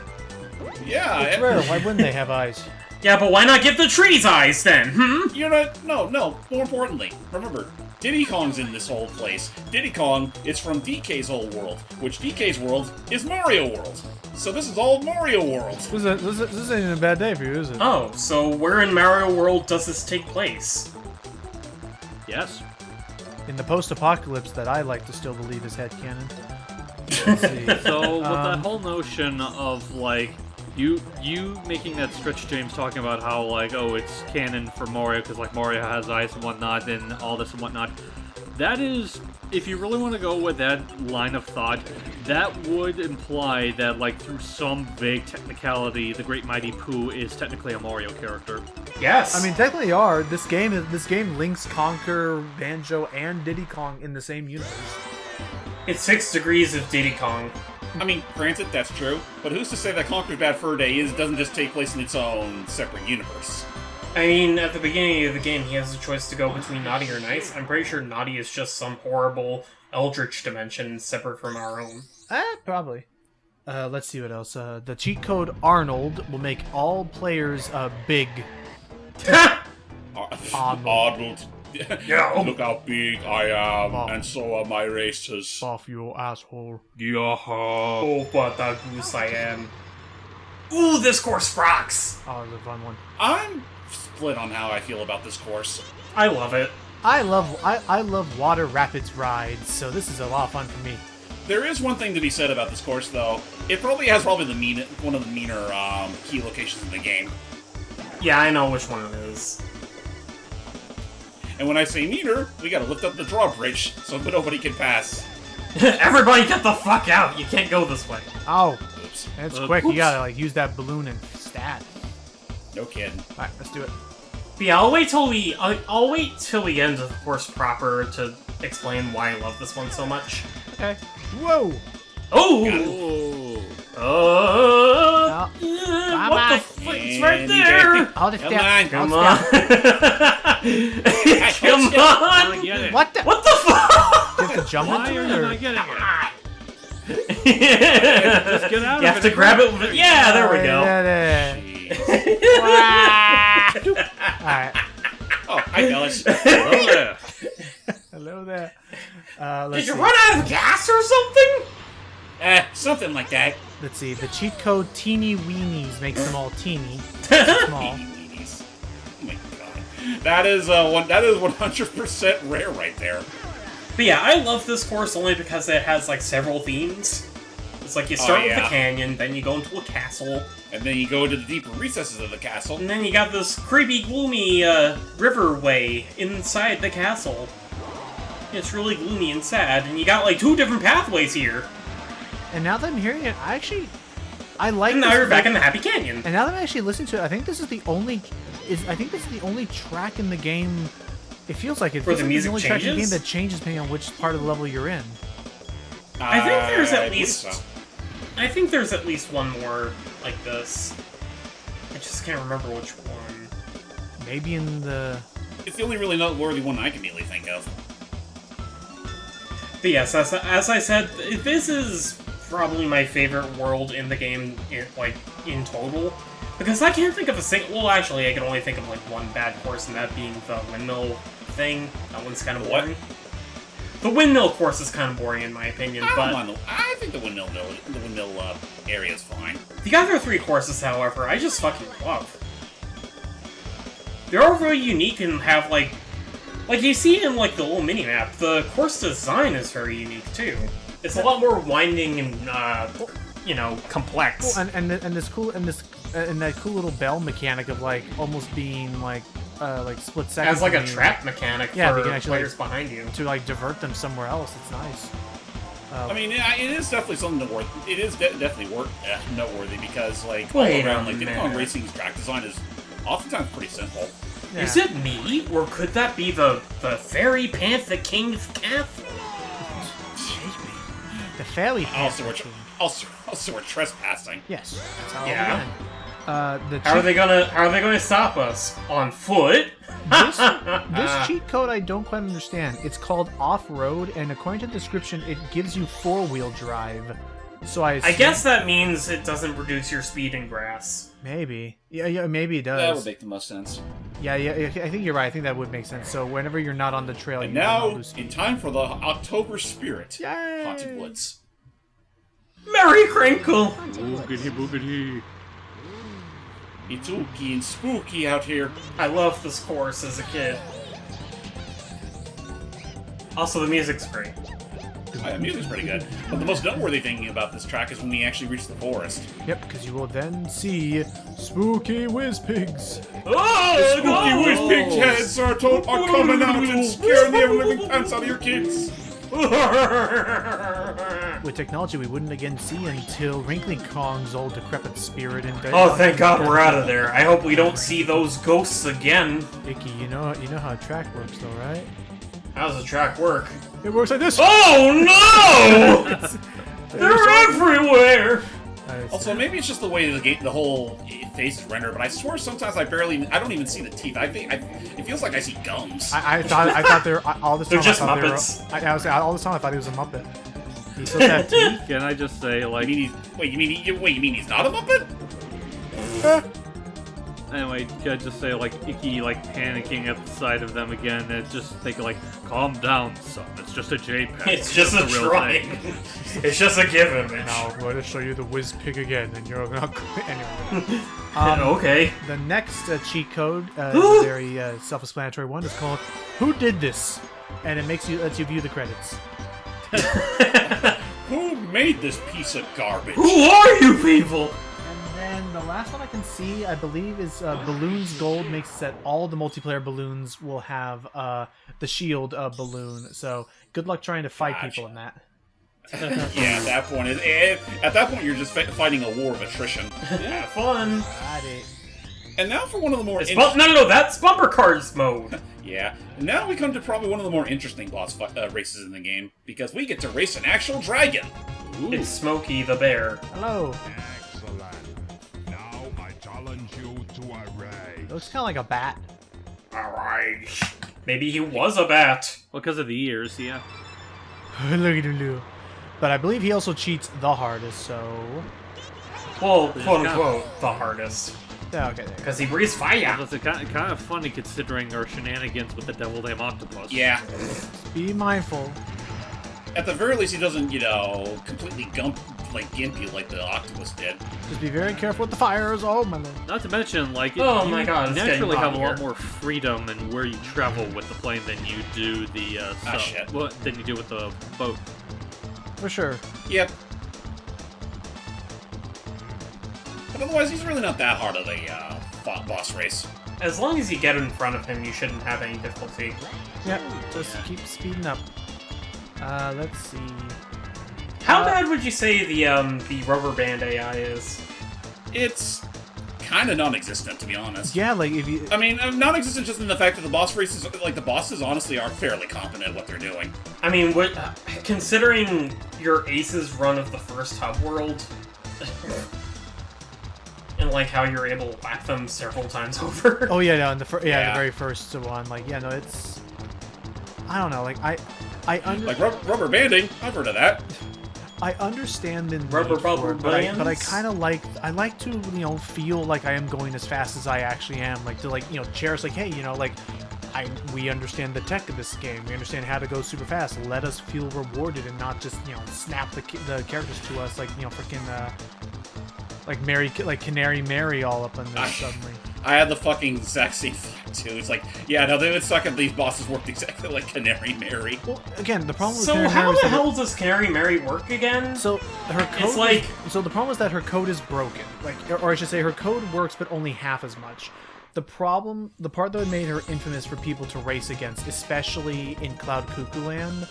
Yeah, It's rare. Why wouldn't they have eyes? Yeah, but why not give the trees eyes then? No. More importantly, remember, Diddy Kong's in this whole place. Diddy Kong is from DK's whole world, which DK's world is Mario World. So this is all Mario World. This ain't a bad day for you, is it? Oh, so where in Mario World does this take place? Yes. In the post-apocalypse that I like to still believe is headcanon. Let's see. So, with that whole notion of, like, you making that stretch, James, talking about how, like, oh, it's canon for Mario because, like, Mario has eyes and whatnot and all this and whatnot, that is, if you really want to go with that line of thought, that would imply that, like, through some vague technicality, the Great Mighty Pooh is technically a Mario character. Yes. I mean, technically are. This game links Conker, Banjo, and Diddy Kong in the same universe. it's 6 degrees of Diddy Kong. I mean, granted, that's true, but who's to say that Conker's Bad Fur Day doesn't just take place in its own separate universe? I mean, at the beginning of the game, he has a choice to go between naughty or nice. I'm pretty sure naughty is just some horrible eldritch dimension separate from our own. Probably. Let's see what else. The cheat code Arnold will make all players big. Arnold. Yeah. Look how big I am, Oh. and so are my races. Off your asshole. Yeah. Oh, what a goose I am. Ooh, this course rocks! Oh, it's a fun one. I'm split on how I feel about this course. I love it. I love water rapids rides, so this is a lot of fun for me. There is one thing to be said about this course, though. It probably has one of the meaner key locations in the game. Yeah, I know which one it is. And when I say meaner, we gotta lift up the drawbridge so that nobody can pass. Everybody get the fuck out! You can't go this way. Oh, Oops. that's quick. oops. You gotta like use that balloon and stat. No kidding. All right, let's do it. But yeah, I'll wait till the end of the course proper to explain why I love this one so much. Okay. Whoa. Oh! Oh. Yeah, Come what on. the fuck? It's right there! Hold it Come down. on, Come Hold on! it Come on! Get it. What the? What the fuck? You have to jump Why into are it, you or? not getting it? Just Just get out You of have it. to grab it with it. Yeah, there we go. Jeez. All right. Oh, hi, fellas. Hello there. Hello there. Did Let's you see. run out of gas or something? Something like that. Let's see. The cheat code Teeny Weenies makes them all teeny, small. Weenies. Oh my god. That is 100% rare right there. But yeah, I love this course only because it has, like, several themes. It's like you start with the canyon, then you go into a castle. And then you go to the deeper recesses of the castle. And then you got this creepy, gloomy, riverway inside the castle. It's really gloomy and sad, and you got, like, 2 different pathways here. And now that I'm hearing it, I like. And now you're back in the Happy Canyon. And now that I'm actually listening to it, I think this is the only track in the game. It feels like it. Where the music only track in the game changes? that changes depending on which part of the level you're in. I think there's I at believe least... so. I think there's at least one more like this. I just can't remember which one. Maybe in the. It's the only really noteworthy one I can immediately think of. But yes, as I said, this is probably my favorite world in the game, in total. Because I can't think of a single... Well, actually, I can only think of, like, one bad course, and that being the windmill thing. That one's kind of boring. The windmill course is kind of boring, in my opinion, but... I think the windmill area is fine. The other 3 courses, however, I just fucking love. They're all really unique and have, like you see in, like, the little mini-map, the course design is very unique, too. It's a lot more winding and, complex. Well, and that cool little bell mechanic of like almost being like split seconds. As, like, a trap mechanic Yeah, for they can actually, players behind you. to like divert them somewhere else. It's nice. I mean, it is definitely something it is definitely noteworthy because, like, Wait all around, a like, Diddy minute. Racing's track design is oftentimes pretty simple. Yeah. Is it me, or could that be the Fairy Panther King's castle? The fairy. Also, we're trespassing. Yes. That's how Yeah. it began. How are they gonna stop us? On foot? This cheat code I don't quite understand. It's called off-road, and according to the description, it gives you 4-wheel drive. So I guess that means it doesn't reduce your speed in grass. maybe. Yeah, maybe it does. That would make the most sense. Yeah, I think you're right. I think that would make sense. So whenever you're not on the trail, And you will not now, lose speed. in time for the October Spirit Yay! Haunted Woods. Merry Crinkle! Boogity boogity. It's ooky and spooky out here. I loved this course as a kid. Also, the music's great. The music's pretty good. But the most noteworthy thing about this track is when we actually reach the forest. Yep, because you will then see spooky Wizpigs. Oh, Spooky Wizpig heads are coming out and scaring the ever-living pants out of your kids. With technology we wouldn't again see until Wrinkly Kong's old decrepit spirit and Oh, thank God we're out of there. I hope we don't see those ghosts again. Icky, you know how a track works though, right? How does the track work? It works like this. Oh no! They're everywhere! Also, maybe it's just the way the whole face is rendered, but I swear sometimes I don't even see the teeth. It feels like I see gums. I thought they were all this time. They're just I thought Muppets. They were, I was all this time I thought he was a Muppet. He's supposed to have teeth. Can I just say, like, You mean he's not a Muppet? anyway, can I just say, like, Icky, like, panicking at the sight of them again, and just think, like, calm down, son. It's just a JPEG. It's just a real drawing. thing. It's just a give image. Now I'm going to show you the Wizpig again, and you're not going anyway. Okay. The next cheat code, is a very self-explanatory one. It's called "Who Did This?" and it lets you view the credits. Who made this piece of garbage? Who are you people? And then the last one I can see, I believe, is Balloons Gold makes it that all the multiplayer balloons will have the shield balloon. So good luck trying to fight people in that. Yeah, at that point you're just fighting a war of attrition. Have fun. Got it. And now for one of the more No, that's bumper cars mode. Yeah. And now we come to probably one of the more interesting boss races in the game, because we get to race an actual dragon. It's Smokey the Bear. Hello. Excellent. Now I challenge you to a race. It looks kind of like a bat. Alright. Maybe he was a bat. Well, because of the ears, yeah. Look at him do. But I believe he also cheats the hardest, so... Well, Which is quote kind unquote, the hardest. Yeah, okay, there. Because he breathes fire. It's kind of funny considering our shenanigans with the Devil Damn Octopus. Yeah. Be mindful. At the very least, he doesn't, completely like gimp you like the octopus did. Just be very careful with the fires. Oh my lord. Not to mention, like, Oh you my God, it's naturally getting have a hot lot here. more freedom in where you travel with the plane than you do the shit. than you do with the boat. For sure. Yep. But otherwise, he's really not that hard of a boss race. As long as you get in front of him, you shouldn't have any difficulty. Yep. Just keep speeding up. Let's see. How bad would you say the rubber band AI is? It's kind of non-existent, to be honest. Yeah, like if you. I mean, non-existent just in the fact that the boss races, like the bosses, honestly are fairly competent at what they're doing. I mean, considering your Ace's run of the first hub world, and like how you're able to whack them several times over. Oh yeah, no, in the the Yeah. very first one, like yeah, no, it's. I don't know, like I Like rubber banding, I've heard of that. I understand the need Rubber for bubble it, but I bands? kind of like to feel like I am going as fast as I actually am, like to cherish like hey like we understand the tech of this game, we understand how to go super fast. Let us feel rewarded and not just snap the characters to us like freaking like Canary Mary all up in this suddenly. I had the fucking exact same thought too. It's like, yeah, no, they would suck if these bosses worked exactly like Canary Mary. Well, again, the problem with So Canary how Mary is the that hell does Canary Mary work again? So her code It's like- so the problem is that her code is broken. Like, or I should say, her code works, but only half as much. The part that made her infamous for people to race against, especially in Cloud Cuckoo Land,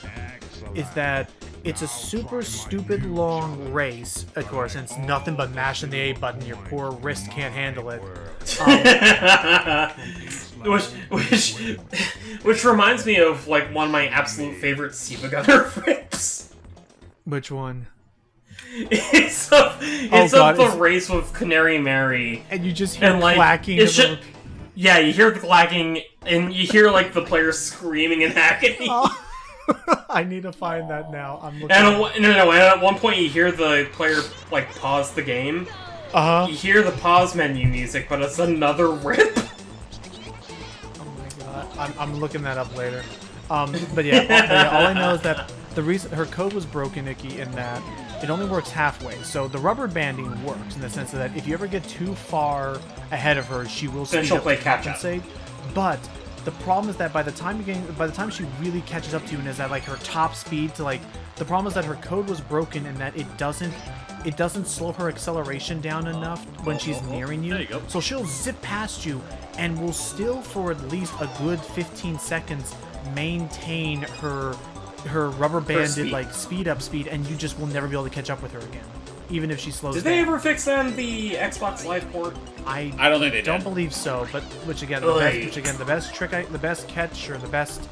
is that it's a super stupid long race, of course, and it's nothing but mashing the A button. Your poor wrist can't handle it. Which reminds me of like one of my absolute favorite Siva Gunner rips. Which one? It's of God, the it's- race with Canary Mary. And you just hear And like clacking. it of should, yeah, you hear the clacking and you hear like the players screaming in agony. Oh. I need to find that now. I'm looking. And at one point you hear the player like pause the game. You hear the pause menu music, but it's another rip. Oh my god, I'm looking that up later. But yeah, all I know is that the reason her code was broken, Nikki, in that it only works halfway. So the rubber banding works in the sense that if you ever get too far ahead of her, she will Then speed she'll up play to catch up. compensate. But the problem is that by the time she really catches up to you and is at like her top speed to like, the problem is that her code was broken and that it doesn't slow her acceleration down enough when she's nearing you. There you go. So she'll zip past you and will still for at least a good 15 seconds maintain her rubber banded like speed and you just will never be able to catch up with her again, even if she slows Did down. they ever fix that in the Xbox Live port? I don't think they don't did. believe so, but the best catch or the best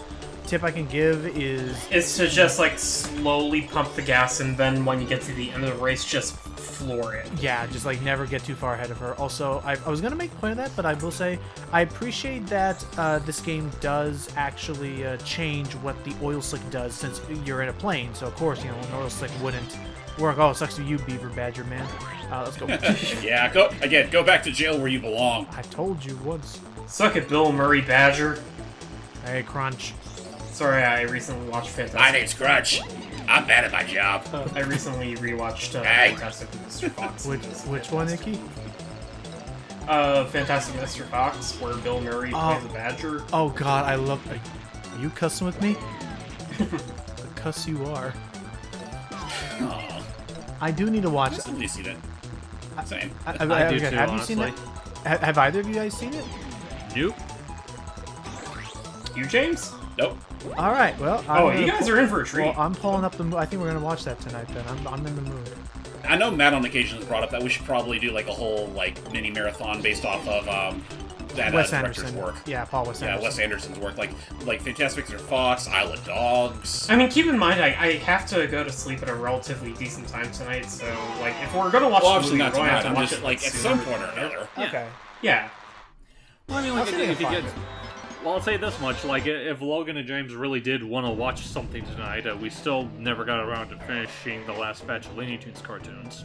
tip I can give is It's to just like slowly pump the gas, and then when you get to the end of the race, just floor it. yeah, just like never get too far ahead of her. Also, I was gonna make a point of that, but I will say I appreciate that this game does actually change what the oil slick does, since you're in a plane. So of course, an oil slick wouldn't work. Oh, sucks to you, Beaver Badger man. Let's go. Yeah, go back to jail where you belong. I told you once. Suck it, Bill Murray Badger. Hey, Crunch. Sorry, I recently watched Fantastic. My name's Crunch. I'm bad at my job. I recently rewatched Hey. Fantastic Mr. Fox. Which one, Nikki? Fantastic Mr. Fox, where Bill Murray plays a badger. Oh God, I love. Are you cussing with me? The cuss you are. Aw, I do need to watch. still need to see that. Same. I do okay, too, have you seen it? honestly. Have either of you guys seen it? Nope. You, James? Nope. All right. Well, Oh, you guys are in for a treat. Well, I'm pulling up the. I think we're gonna watch that tonight. Then I'm in the mood. I know Matt on occasion has brought up that we should probably do like a whole like mini marathon based off of that Wes director's Anderson. work. Yeah, Paul Wes Yeah, Anderson. Wes Anderson's work, like Fantastic Mr. Fox, Isle of Dogs. I mean, keep in mind, I have to go to sleep at a relatively decent time tonight, so, like, if we're gonna watch Well, the obviously movie, not we're going to have tonight. to I'm watch just it, like at sooner some than point or later. another. Yeah. Okay. Yeah. Well, I mean, I'll like, see if I if you can get... find it. Well, I'll say this much, like, if Logan and James really did want to watch something tonight, we still never got around to finishing the last batch of Looney Tunes cartoons.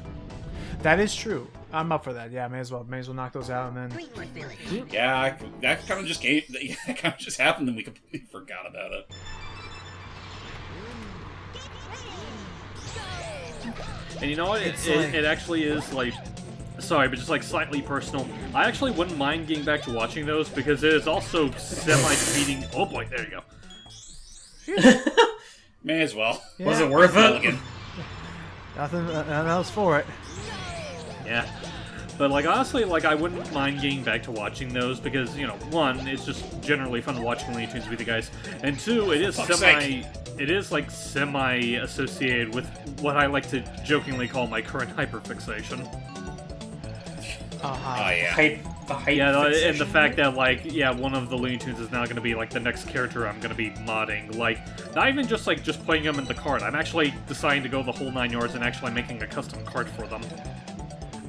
That is true. I'm up for that. Yeah, may as well knock those out and then. Yeah, that kind of just happened, and we completely forgot about it. And you know what? It actually is, like... Sorry, but just, like, slightly personal. I actually wouldn't mind getting back to watching those, because it is also semi-defeating... Oh boy, there you go. May as well. Yeah. Was it worth it? Nothing else for it. Yeah. But, like, honestly, like, I wouldn't mind getting back to watching those, because, you know, one, it's just generally fun watching Looney Tunes with you guys, and two, it is like, semi-associated with what I like to jokingly call my current hyperfixation. Oh, yeah. The hype Yeah, fixation. and the fact that, like, yeah, one of the Looney Tunes is now going to be, like, the next character I'm going to be modding. Like, not even just, like, just putting them in the card. I'm actually deciding to go the whole 9 yards and actually making a custom card for them.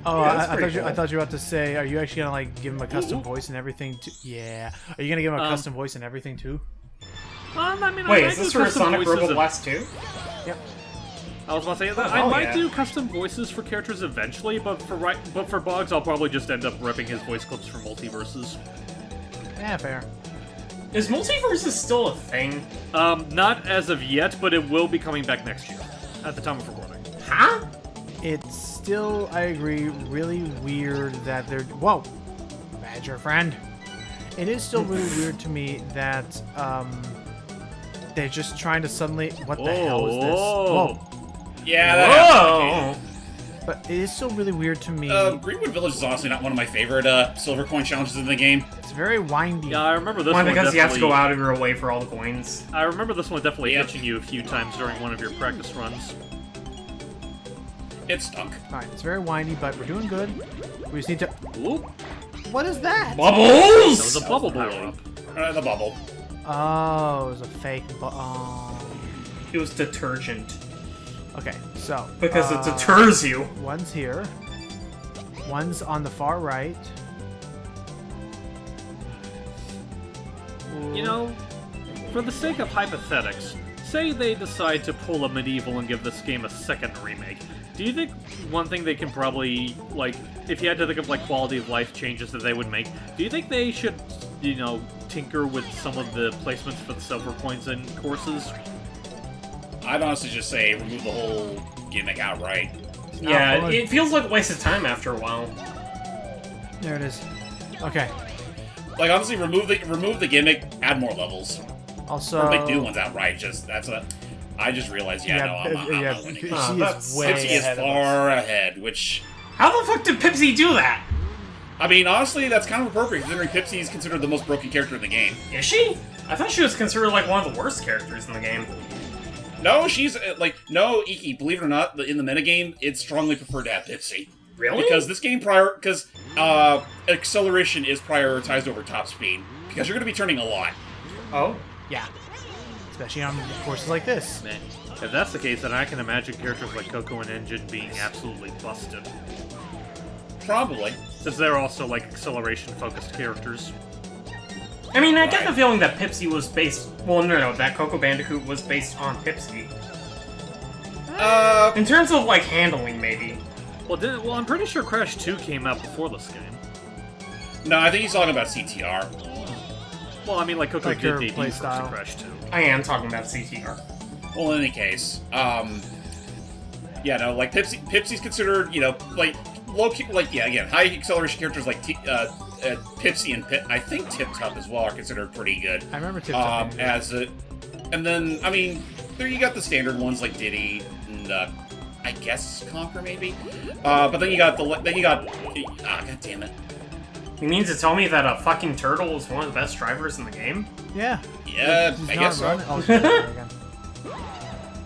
Oh, Yeah, that's pretty I cool. thought you were about to say, are you actually gonna like give him a custom voice and everything too? Yeah. Are you gonna give him a custom voice and everything too? I mean, Wait, I is do this for custom Sonic voices Robo of- Blast 2? Yep. I was about to say that I Oh, might yeah. do custom voices for characters eventually, but for Boggs, I'll probably just end up ripping his voice clips for multiverses. Yeah, fair. Is Multiverses still a thing? Not as of yet, but it will be coming back next year, at the time of recording. Huh? It's still, I agree, really weird that they're... Whoa! Badger friend! It is still really weird to me that, they're just trying to suddenly... What the hell is this? Whoa! Yeah, that happens. Whoa! But it is still really weird to me. Greenwood Village is honestly not one of my favorite silver coin challenges in the game. It's very windy. Yeah, I remember this Why? one Because you have to go definitely- out of your way for all the coins. I remember this one definitely Yep. hitching you a few times during one of your practice runs. It stunk. Alright, it's very windy, but we're doing good. We just need to... Oop, What is that? that was Bubbles! a bubble power-up. The bubble. Oh, it was a fake... It was detergent. Okay, so... Because it deters you. One's here. One's on the far right. You know, for the sake of hypothetics, say they decide to pull a medieval and give this game a second remake. Do you think one thing they can probably, like, if you had to think of, like, quality of life changes that they would make, do you think they should, you know, tinker with some of the placements for the silver coins and courses? I'd honestly just say remove the whole gimmick outright. Yeah, fun. it feels like a waste of time after a while. There it is. Okay. Like honestly, remove the gimmick, add more levels, Also... or make new ones outright. I just realized, I'm not winning. She that's- is way Pipsy is ahead of us. far ahead, which, How the fuck did Pipsy do that? I mean, honestly, that's kind of appropriate considering Pipsy is considered the most broken character in the game. Is she? I thought she was considered like one of the worst characters in the game. No, she's no, Iki. Believe it or not, in the metagame, it's strongly preferred to have Pipsy. Really? Because this game acceleration is prioritized over top speed because you're going to be turning a lot. Oh. Yeah. Especially on courses like this. Man, if that's the case, then I can imagine characters like Coco and Engine being absolutely busted. Probably. Since they're also, like, acceleration-focused characters. I mean, I get Right. the feeling that Pipsy was based... Well, no, that Coco Bandicoot was based on Pipsy. In terms of, like, handling, maybe. Well, I'm pretty sure Crash 2 came out before this game. No, I think he's talking about CTR. Well, I mean, like, Coco Like your did debut first in playstyle. Crash 2. I am talking about CTR. Well, in any case, yeah, no, like Pipsy's considered, like low, like again, high acceleration characters like Pipsy and I think Tip Top as well are considered pretty good. I remember Tip Top. And then I mean, there you got the standard ones like Diddy and I guess Conquer maybe, but then you got god damn it. You mean to tell me that a fucking turtle is one of the best drivers in the game? Yeah. Yeah, He's I not guess so. running. Oh, she's there again.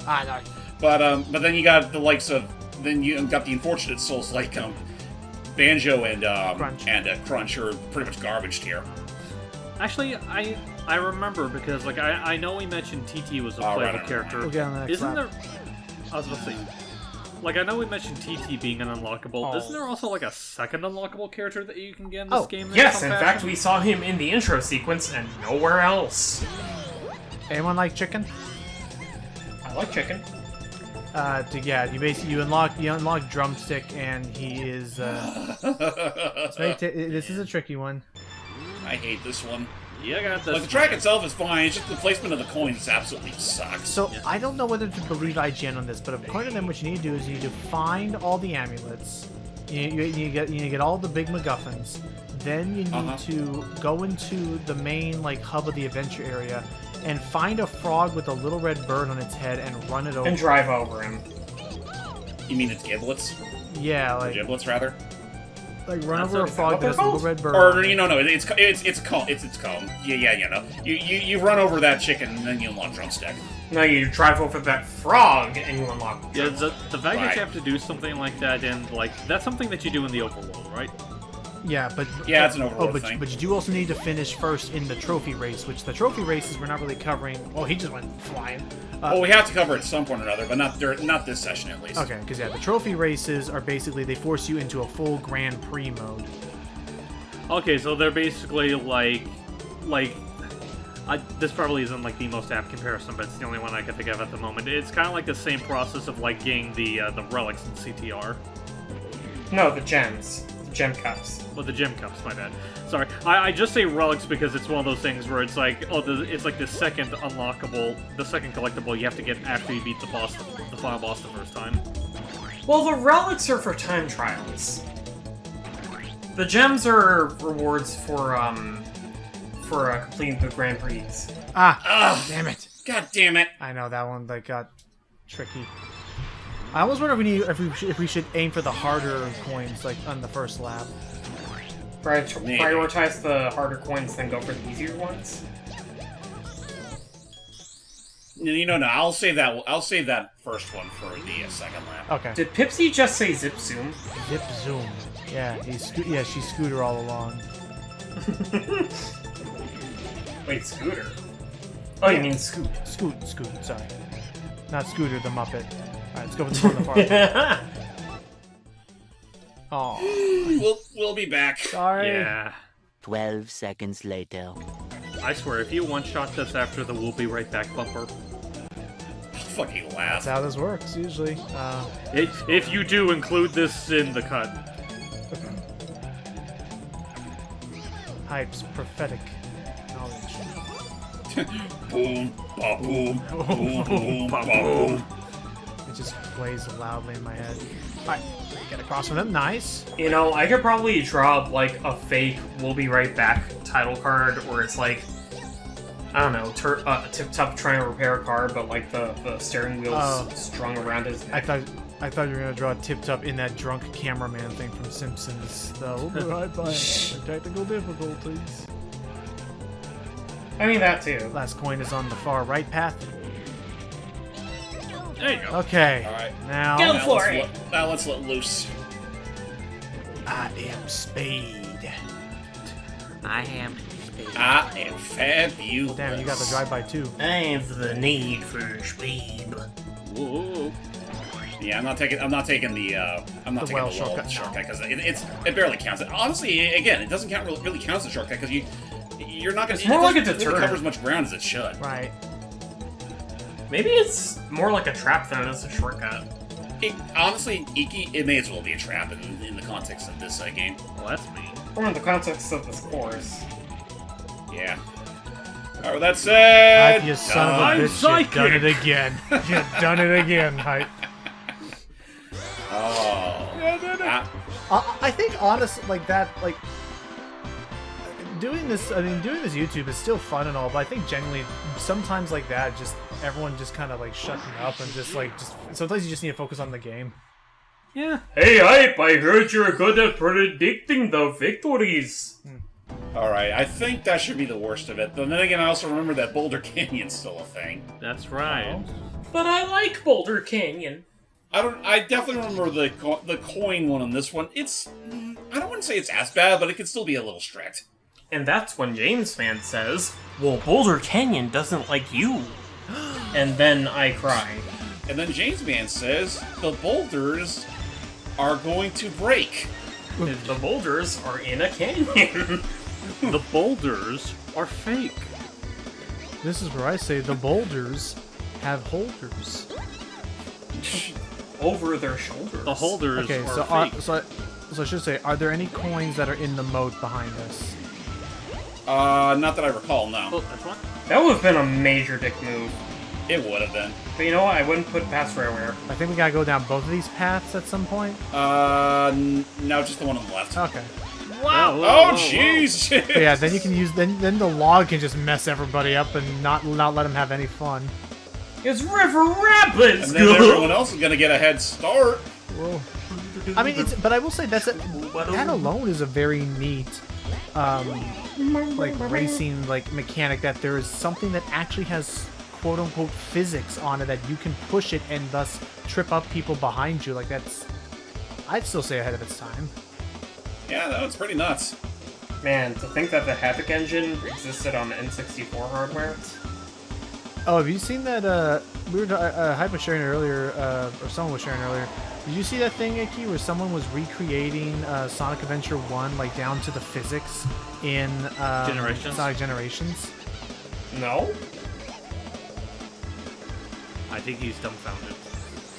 No. But then you got the likes of you got the unfortunate souls like Banjo and Crunch are pretty much garbage tier. Actually, I remember because, like, I know we mentioned TT was a playable right. character. We'll get on the next Isn't lap. there... I was about to say... Like, I know we mentioned TT being an unlockable. Oh. Isn't there also, like, a second unlockable character that you can get in this Oh, game? Yes, in fact, we saw him in the intro sequence and nowhere else. Anyone like chicken? I like chicken. You unlock Drumstick, and he is. This is a tricky one. I hate this one. You got this. Like, the track itself is fine, it's just the placement of the coins absolutely sucks. So I don't know whether to believe IGN on this, but according to them, what you need to do is you need to find all the amulets. You get all the big MacGuffins. Then you need to go into the main like hub of the adventure area and find a frog with a little red bird on its head and run it over. And drive over him. You mean it's giblets? Yeah, like Giblets, rather? Like run That's over a what frog that has a they're little called? red bird. Or, you know, no, it's comb. It's comb. Yeah, no. You run over that chicken and then you unlock Drumstick. No, you drive over that frog and you unlock Yeah, the fact that Right. you have to do something like that, and like that's something that you do in the overworld, right? Yeah, but Yeah, it's an overworld but, thing. But you do also need to finish first in the trophy race, which the trophy races we're not really covering. Oh, he just went flying. Well, we have to cover it at some point or another, but not this session at least. Okay, because yeah, the trophy races are basically they force you into a full Grand Prix mode. Okay, so they're basically like this probably isn't like the most apt comparison, but it's the only one I can think of at the moment. It's kind of like the same process of like getting the relics in CTR. No, the gems. The gem cups. Well, the gem cups, my bad. Sorry, I just say relics because it's one of those things where it's like, it's like the second unlockable, the second collectible you have to get after you beat the boss, the final boss the first time. Well, the relics are for time trials. The gems are rewards for completing the Grand Prix. Ah, damn it! God damn it! I know that one that got tricky. I almost wonder if we should aim for the harder coins like on the first lap. Prioritize the harder coins, then go for the easier ones. You know, no. I'll save that first one for the second lap. Okay. Did Pipsy just say zip zoom? Zip zoom. Yeah, she's Scooter all along. Wait, Scooter? Oh, you mean Scoot. Scoot, sorry. Not Scooter, the Muppet. Alright, let's go with the one on the far. Oh, We'll be back. sorry. Yeah. 12 seconds later. I swear, if you one-shot this after the "we'll be right back" bumper, I'll fucking laugh. That's how this works, usually. if you do include this in the cut. Hype's prophetic knowledge. Boom, ba boom, boom, boom, ba boom. It just plays loudly in my head. Alright, get across from them. Nice. You know, I could probably draw up, like, a fake "We'll be right back" title card where it's like, I don't know, Tip-Top trying to repair a car, but like the steering wheel's strung around his neck. I thought you were gonna draw Tip-Top in that drunk cameraman thing from Simpsons. We'll be right back. Technical difficulties. I mean, that too. Last coin is on the far right path. There you go. Okay. Alright. Now Go for it. Now let's let loose. I am Spade. I am. I am fabulous. Damn, you got the drive-by too. I have the need for speed. Whoa. Yeah, I'm not taking the The well shortcut, no. shortcut because it barely counts. Honestly, again, it doesn't really count as a shortcut because you're not gonna. It's more like a doesn't really deterrent. cover as much ground as it should. Right. Maybe it's more like a trap than it is a shortcut. Honestly, it may as well be a trap in the context of this game. Well, that's me. Or in the context of this course. Yeah. Alright, with that said, Hype, you son of a I'm bitch, psychic. you've done it again. You've done it again, Hype. I think honestly, like that, like doing this. I mean, doing this YouTube is still fun and all, but I think genuinely sometimes like that, just everyone just kind of like shutting up and just sometimes you just need to focus on the game. Yeah. Hey, Hype, I heard you're good at predicting the victories. Alright, I think that should be the worst of it. But then again, I also remember that Boulder Canyon's still a thing. That's right. But I like Boulder Canyon. I definitely remember the coin one on this one. It's I don't want to say it's as bad, but it can still be a little strict. And that's when James Fan says, well, Boulder Canyon doesn't like you. And then I cry. And then James Man says the boulders are going to break. The boulders are in a canyon. The boulders are fake. This is where I say the boulders have holders. Over their shoulders. The holders Okay, are so fake. so I should say, are there any coins that are in the moat behind us? Not that I recall, no. Oh, that's one. That would have been a major dick move. It would have been. But you know what? I wouldn't put past Rareware. I think we gotta go down both of these paths at some point. No, just the one on the left. Okay. Wow! Oh, jeez! But yeah, then you can use then the log can just mess everybody up and not let them have any fun. It's River Rapids! And then everyone else is gonna get a head start. Whoa. I mean, but I will say that alone is a very neat, like racing mechanic. That there is something that actually has quote unquote physics on it that you can push it and thus trip up people behind you. Like that's, I'd still say ahead of its time. Yeah, that was pretty nuts. Man, to think that the Havoc engine existed on N64 hardware. Oh, have you seen that? We were Hype was sharing it earlier, or someone was sharing it earlier. Did you see that thing, Icky, where someone was recreating Sonic Adventure 1, like down to the physics in Generations? Sonic Generations? No? I think he's dumbfounded.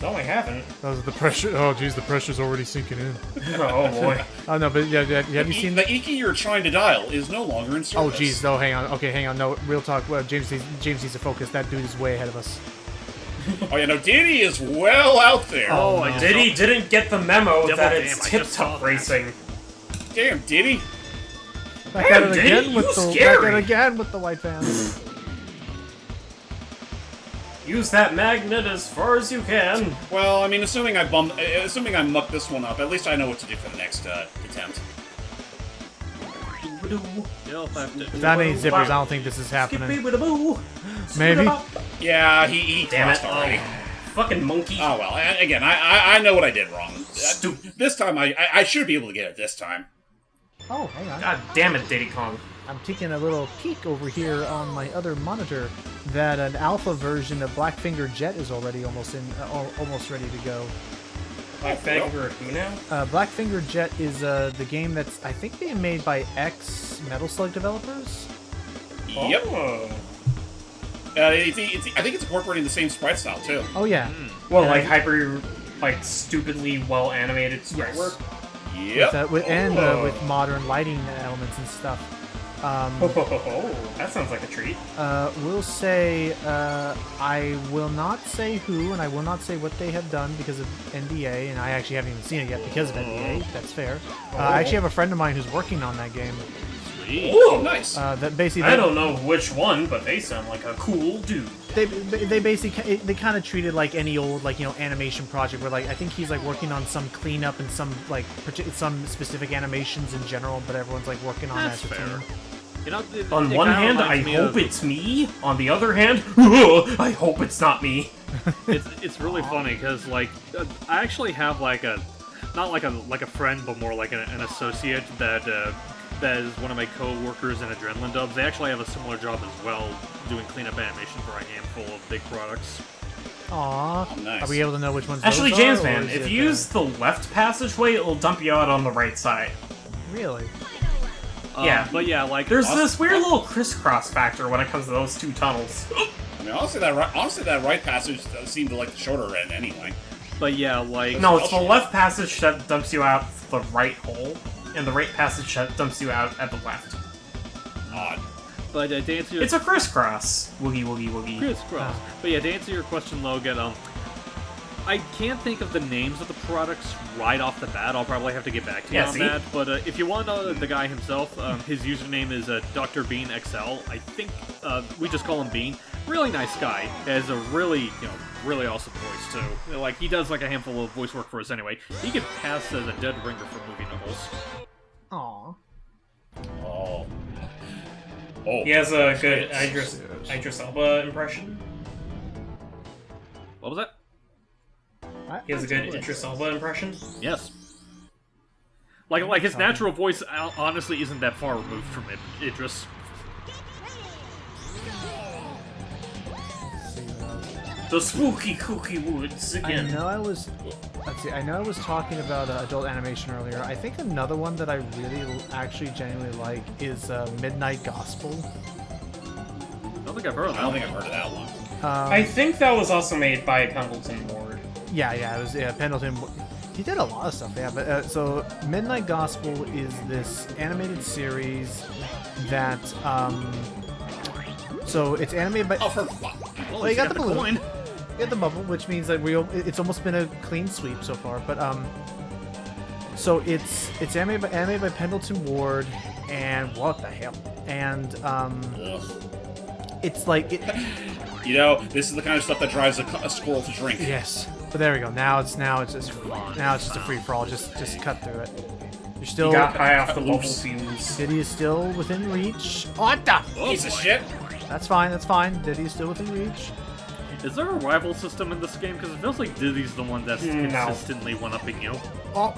No, I haven't. The pressure. Oh, geez, the pressure's already sinking in. Oh boy. Oh no, but yeah, have you seen The Iki you're trying to dial is no longer in service. Oh, geez, no, hang on. Okay, hang on. No, real talk. James needs to focus. That dude is way ahead of us. Oh, yeah, no, Diddy is well out there. Oh, I Diddy didn't get the memo Double that damn, it's I just saw tip-top that. racing. Damn, Diddy. Back at it Diddy, again with you the scary. back at it again with the white fans. Use that magnet as far as you can. Well, I mean, assuming I muck this one up, at least I know what to do for the next attempt. You'll have to. Without any zippers, I don't think this is happening. Maybe. Yeah, he Damn it. crossed already. Fucking monkey. Oh, well, again, I know what I did wrong. Stupid. This time, I should be able to get it this time. Oh, hang on. God damn it, Diddy Kong. I'm taking a little peek over here on my other monitor that an alpha version of Blackfinger Jet is already almost ready to go. Blackfinger who now? Blackfinger Jet is the game that's I think being made by Metal Slug developers. Yep. Oh. I think it's incorporating the same sprite style, too. Oh yeah. Well, like hyper, like stupidly well animated sprite Yes. work. Yep. With modern lighting elements and stuff. That sounds like a treat. We'll say I will not say who and I will not say what they have done because of NDA, and I actually haven't even seen it yet because of NDA. That's fair. I actually have a friend of mine who's working on that game. Sweet. Oh, nice. That basically I don't know which one, but they sound like a cool dude. they basically kind of treat it like any old animation project where I think he's working on some cleanup and some some specific animations in general, but everyone's working on That's that as a fair. team. You know, On it one kinda hand, I reminds me hope of- it's me. On the other hand, I hope it's not me. It's really funny because I actually have not like a friend, but more like an associate that is one of my co-workers in Adrenaline Dubs. They actually have a similar job as well, doing cleanup animation for a handful of big products. Aww. Oh, nice. Are we able to know which ones? Actually, those James are, or Man, is if it, you use the left passageway, it'll dump you out on the right side. really. Yeah. But yeah, There's this weird little crisscross factor when it comes to those two tunnels. I mean, honestly, that right passage does seem to like the shorter end anyway. But yeah, No, it's the left passage that dumps you out the right hole, and the right passage that dumps you out at the left. Odd. But to answer your It's a crisscross. Woogie, woogie, woogie. crisscross. But yeah, to answer your question, Logan, I can't think of the names of the products right off the bat. I'll probably have to get back to you Yeah, on see? that. But if you want to know the guy himself, his username is Dr. Bean XL. I think we just call him Bean. Really nice guy. Has a really really awesome voice too. He does a handful of voice work for us anyway. He could pass as a dead ringer for movie novels. Aww. Oh. Oh. He has a good Idris Elba impression. What was that? He has a good Idris Elba impression. Yes. Like his natural voice honestly isn't that far removed from Idris. The spooky kooky woods I again. know I was. Let's see. I know I was talking about adult animation earlier. I think another one that I really actually genuinely like is Midnight Gospel. I don't think I've heard of I that. don't think I've heard of that one. I think that was also made by Pendleton Ward. Yeah, it was Pendleton. He did a lot of stuff, yeah. But so Midnight Gospel is this animated series that so it's animated by. Oh, for fuck. Well, you got the balloon. coin. You got the bubble, which means that it's almost been a clean sweep so far. But so it's animated by Pendleton Ward, and what the hell? And it's like it. You know, this is the kind of stuff that drives a squirrel to drink. Yes, but there we go. Now it's just a free for all. Just cut through it. You're still. He got high off the bubble Oops. fumes. Diddy is still within reach. What the? Piece of shit. That's fine. That's fine. Diddy is still within reach. Is there a rival system in this game? Because it feels like Diddy's the one that's No. consistently one-upping you. Oh,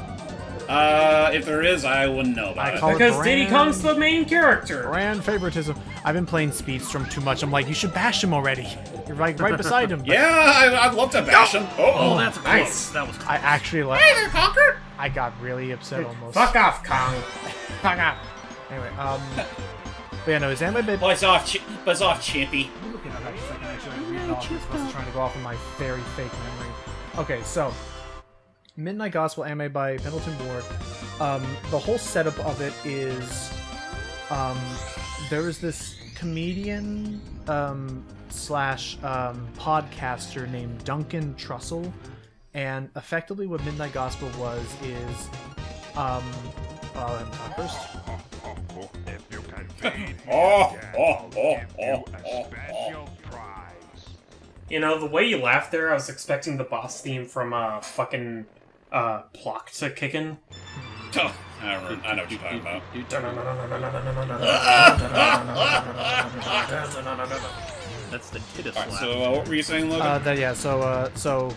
If there is, I wouldn't know about I it. call it Because Diddy brand- comes the main character. brand favoritism. I've been playing Speedstrom too much. I'm like, you should bash him already. You're right beside him. But Yeah, I'd love to bash him. Oh, that's close. nice. That was close. I actually like. Hey there, Conker! I got really upset almost. Fuck off, Kong. Fuck off. Anyway, but yeah, no, his anime bit. Buzz off, Chimpy. Looking at that a second, actually, read it off. I was trying to go off of my very fake memory. Okay, so Midnight Gospel anime by Pendleton Ward. The whole setup of it is there is this comedian slash podcaster named Duncan Trussell, and effectively what Midnight Gospel was is I'll let him talk first. If you can feed Oh, me again, oh, I'll oh, give you oh, a oh, special prize. You know, the way you laughed there, I was expecting the boss theme from fucking Plock to kick in. Oh, I know what you're talking about. That's the Titus Alright, slap. so what were you saying, Logan? So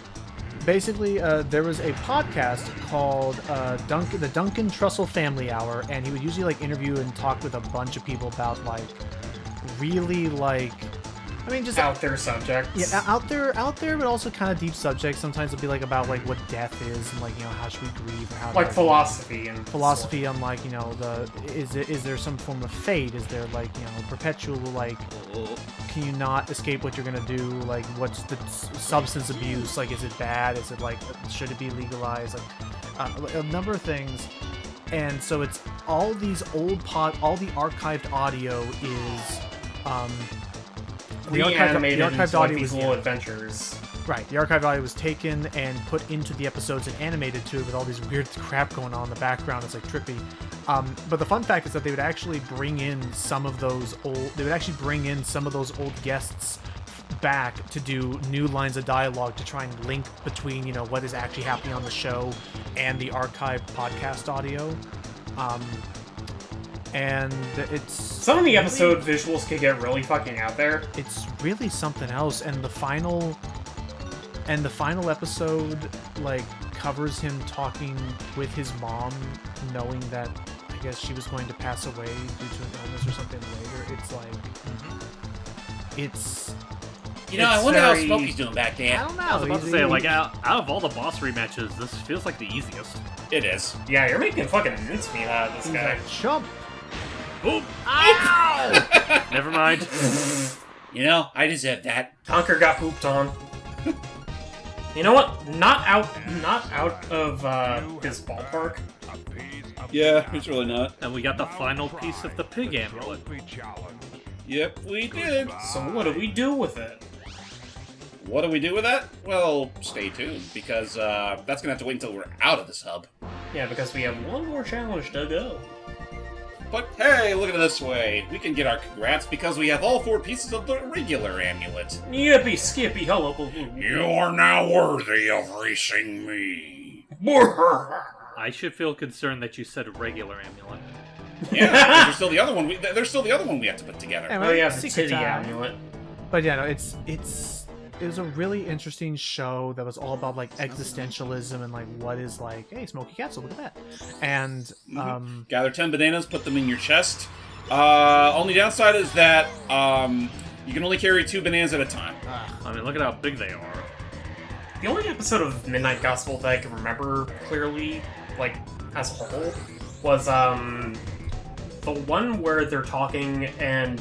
basically, there was a podcast called the Duncan Trussell Family Hour, and he would usually like interview and talk with a bunch of people about like really like, I mean, just Out there subjects. yeah, out there, but also kind of deep subjects. Sometimes it'll be like about like what death is and like, you know, how should we grieve or how Like philosophy and philosophy on like, you know, is there some form of fate? Is there like, you know, perpetual like, can you not escape what you're gonna do? Like, what's the substance abuse? Like, is it bad? Is it like, should it be legalized? Like a number of things. And so it's all these all the archived audio is the reanimated archived into like audio these was little adventures. right. The archived audio was taken and put into the episodes and animated to it with all these weird crap going on in the background. It's like trippy. But the fun fact is that they would actually bring in some of those old guests back to do new lines of dialogue to try and link between, you know, what is actually happening on the show and the archived podcast audio. And it's Some of the episode visuals could get really fucking out there. it's really something else, and the final episode like covers him talking with his mom, knowing that I guess she was going to pass away due to an illness or something later. It's like it's You know, It's I wonder how very- Smokey's doing back I there. don't know. I was about to he's- say, like, out of all the boss rematches, this feels like the easiest. It is. Yeah, you're making fucking mincemeat out of this he's guy. like chump. Oop! Ow! Never mind. You know, I deserve that. Conker got pooped on. You know what? Not out of his ballpark. A piece of Yeah, it's really not. And we got the final piece of the pig amulet. trophy challenge. Yep, we did. So what do we do with it? What do we do with that? Well, stay tuned, because that's gonna have to wait until we're out of this hub. Yeah, because we have one more challenge to go. But hey, look at it this way. We can get our congrats because we have all 4 pieces of the regular amulet. Yippee skippy hello. You are now worthy of racing me. I should feel concerned that you said regular amulet. Yeah, there's still the other one. There's still the other one we have to put together. Anyway, Oh yeah, the secret titty time. amulet. But yeah, no, it was a really interesting show that was all about like existentialism and like what is like, hey, Smoky Castle, look at that. And Gather 10 bananas, put them in your chest. Only downside is that you can only carry 2 bananas at a time. I mean, look at how big they are. The only episode of Midnight Gospel that I can remember clearly, like, as a whole, was, the one where they're talking and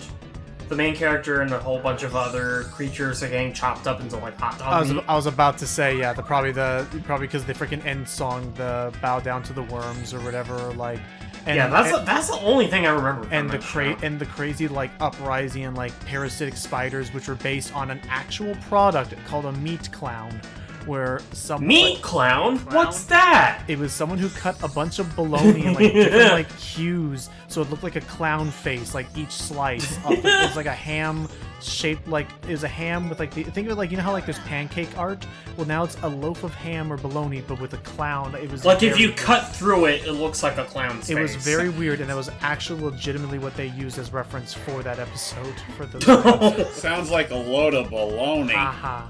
the main character and a whole bunch of other creatures are getting chopped up into like hot dog meat. I was about to say, yeah, probably because the freaking end song, the bow down to the worms or whatever, like. And, yeah, that's the only thing I remember. From And that show. the crazy like uprising and like parasitic spiders, which were based on an actual product called a meat clown, where some Meat clown? What's that? it was someone who cut a bunch of bologna in like different like hues, so it looked like a clown face, like each slice. It was like a ham shaped like it was a ham with like think of it like, you know how like there's pancake art? Well, now it's a loaf of ham or bologna, but with a clown. It was Like if very you cut through it, it looks like a clown's It face. was very weird, and that was actually legitimately what they used as reference for that episode for the. Sounds like a load of baloney. Haha.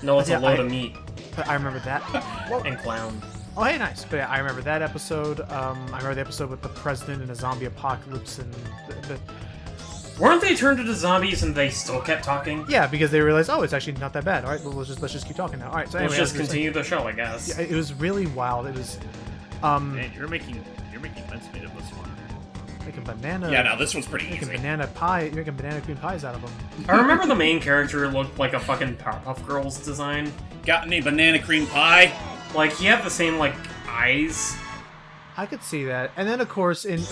No, it's Yeah, a load of meat I remember that. and clown. Oh, hey, nice. But yeah, I remember that episode. I remember the episode with the president and a zombie apocalypse, and Weren't they turned into zombies and they still kept talking? yeah, because they realized, oh, it's actually not that bad. All right, well, let's just keep talking now. All right, so anyway, Let's just I was continue the show, I guess. saying, it was really wild. It was Man, you're making mincemeat of this one. making banana. Yeah, no, this one's pretty Making easy. banana pie. You're making banana cream pies out of them. I remember the main character looked like a fucking Powerpuff Girls design. Got any banana cream pie? Like, he had the same, like, eyes. I could see that, and then of course, even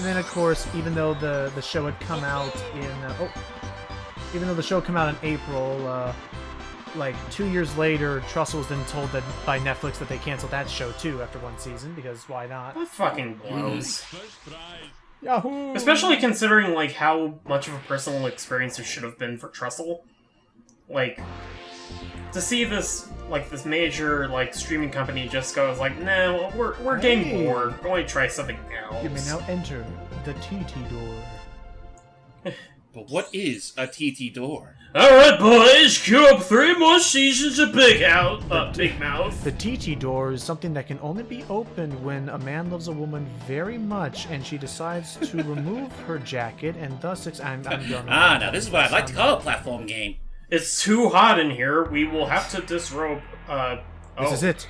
though the show had come out in, even though the show came out in April, like 2 years later, Trussell was then told that by Netflix that they canceled that show too after one season because why not? That fucking blows. Yahoo! Especially considering, like, how much of a personal experience it should have been for Trussell. Like, to see this, like, this major, like, streaming company just goes like, no, we're getting Hey. bored. We're going to try something else. You may now enter the TT door. But what is a TT door? Alright, boys, queue up 3 more seasons of Big Mouth. The TT door is something that can only be opened when a man loves a woman very much and she decides to remove her jacket and thus I'm going. Now this is what I'd like to call a platform game. It's too hot in here. We will have to disrobe. This is it.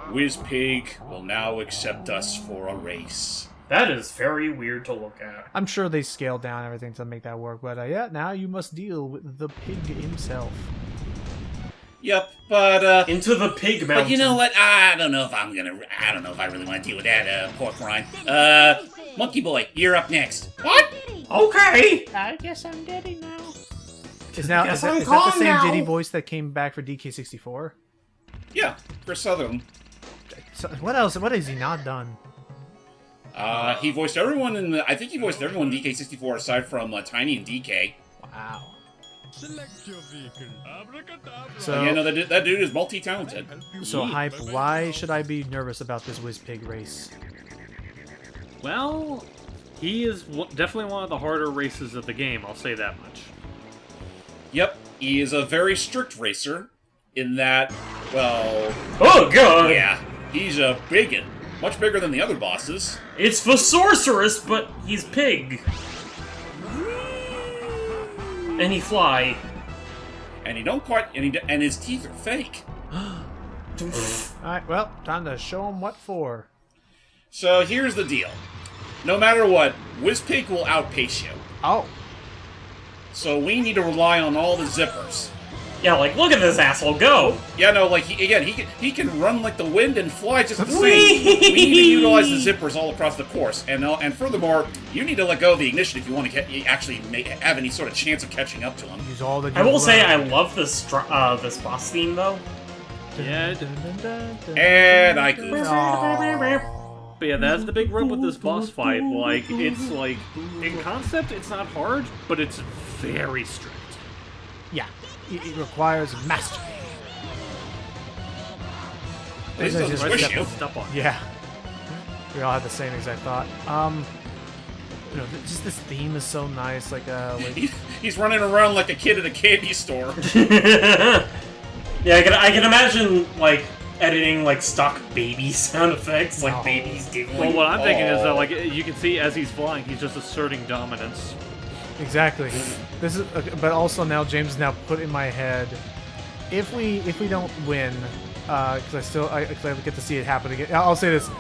Wizpig will now accept us for a race. That is very weird to look at. I'm sure they scaled down everything to make that work, but yeah, now you must deal with the pig himself. Yep, but Into the pig mountain. but you know what? I don't know if I really want to deal with that pork rind. Monkey Boy, you're up next. What? Okay. I guess I'm Diddy now. Is Guess I'm that the calm same now. Diddy voice that came back for DK64? Yeah, Chris Sutherland. So, what else? What has he not done? He voiced everyone in the. I think he voiced everyone in DK64 aside from Tiny and DK. Wow. Select your vehicle. Abracadabra. So, Yeah, no, that dude is multi-talented. so hype. Why should I be nervous about this Wizpig race? Well, he is definitely one of the harder races of the game, I'll say that much. Yep, he is a very strict racer. In that, well, Oh god. yeah, he's a bigot, much bigger than the other bosses. It's for sorceress, but he's pig. And he fly. And he don't quite, and his teeth are fake. Alright, well, time to show him what for. So here's the deal: no matter what, Wizpig will outpace you. Oh, So we need to rely on all the zippers. Yeah, like, look at this asshole go. Yeah, no, like he can run like the wind and fly just the same. Whee! We need to utilize the zippers all across the course, and furthermore, you need to let go of the ignition if you want to actually have any sort of chance of catching up to him. use all the. I will say I love this this boss theme though. Yeah, And I goofed. but yeah, that's the big rub with this boss fight. Like, it's like, in concept, it's not hard, but it's very strict. Yeah, it requires mastery. This This is doesn't just squish step- you. Step on. Yeah, we all had the same exact thought. You know, just this theme is so nice. Like, He's running around like a kid at a candy store. Yeah, I can imagine like editing like stock baby sound effects, like Oh. babies giggling. Well, what I'm thinking is that, like, you can see as he's flying, he's just asserting dominance. exactly. This is, but also now James has now put in my head, if we don't win, because I get to see it happen again. I'll say this: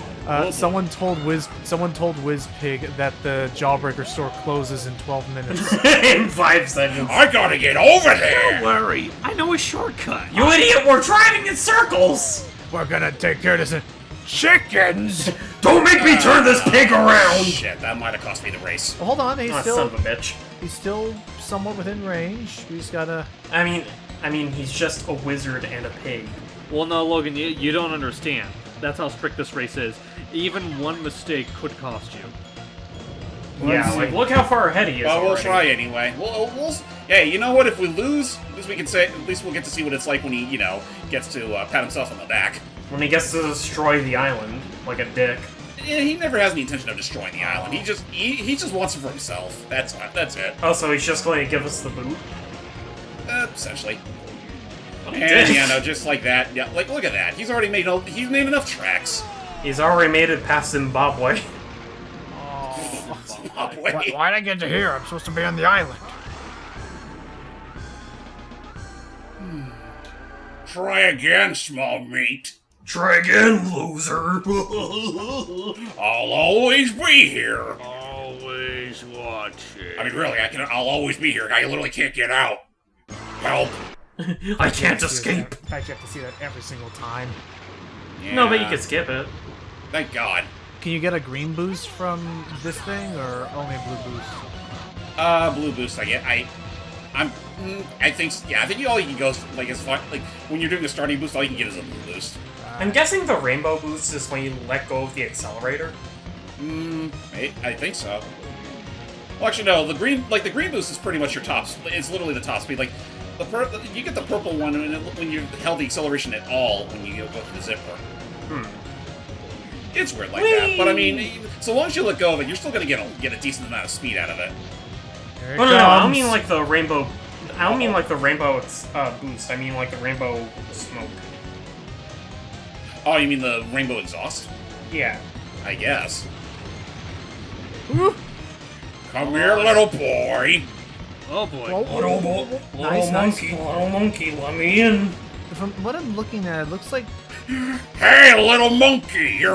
someone told Wizpig that the Jawbreaker store closes in 12 minutes. In 5 seconds. I gotta get over there. Don't worry, I know a shortcut. You idiot, we're driving in circles! We're gonna take care of this. Chickens! Don't make me turn this pig around! Shit, that might have cost me the race. Well, hold on, he's Oh, still son of a bitch. he's still somewhat within range. We just gotta. I mean, he's just a wizard and a pig. Well, no, Logan, you don't understand. That's how strict this race is. Even one mistake could cost you. Yeah, like, look how far ahead he is Well, we'll already. try anyway. Hey, you know what? If we lose, at least we can say. At least we'll get to see what it's like when he, gets to pat himself on the back. When he gets to destroy the island, like a dick. Yeah, he never has any intention of destroying the island. He just wants it for himself. That's it. Oh, so he's just going to give us the boot? Essentially. He And did. yeah, no, just like that. Yeah, like look at that. He's already made enough tracks. He's already made it past Zimbabwe. Wait. Why'd I get to here? I'm supposed to be on the island. Try again, small meat. Try again, loser. I'll always be here. Always watching. I mean, really, I'll always be here. I literally can't get out. Help. I can't escape. In fact, you have to see that every single time. Yeah. No, but you can skip it. Thank God. Can you get a green boost from this thing, or only a blue boost? Blue boost. I think all you can go like as far like when you're doing a starting boost, all you can get is a blue boost. I'm guessing the rainbow boost is when you let go of the accelerator. I think so. Well, actually, no. The green boost is pretty much your top. It's literally the top speed. Like you get the purple one when you held the acceleration at all when you go through the zipper. It's weird like that, but I mean, so long as you let go of it, you're still gonna get a decent amount of speed out of it. Here it No, I don't comes. mean like the rainbow. I don't mean like the rainbow boost. I mean like the rainbow smoke. Oh, you mean the rainbow exhaust? Yeah. I guess. Come here, little boy. Oh boy. Nice, nice. little monkey, let me in. From what I'm looking at, it looks like Hey, little monkey, your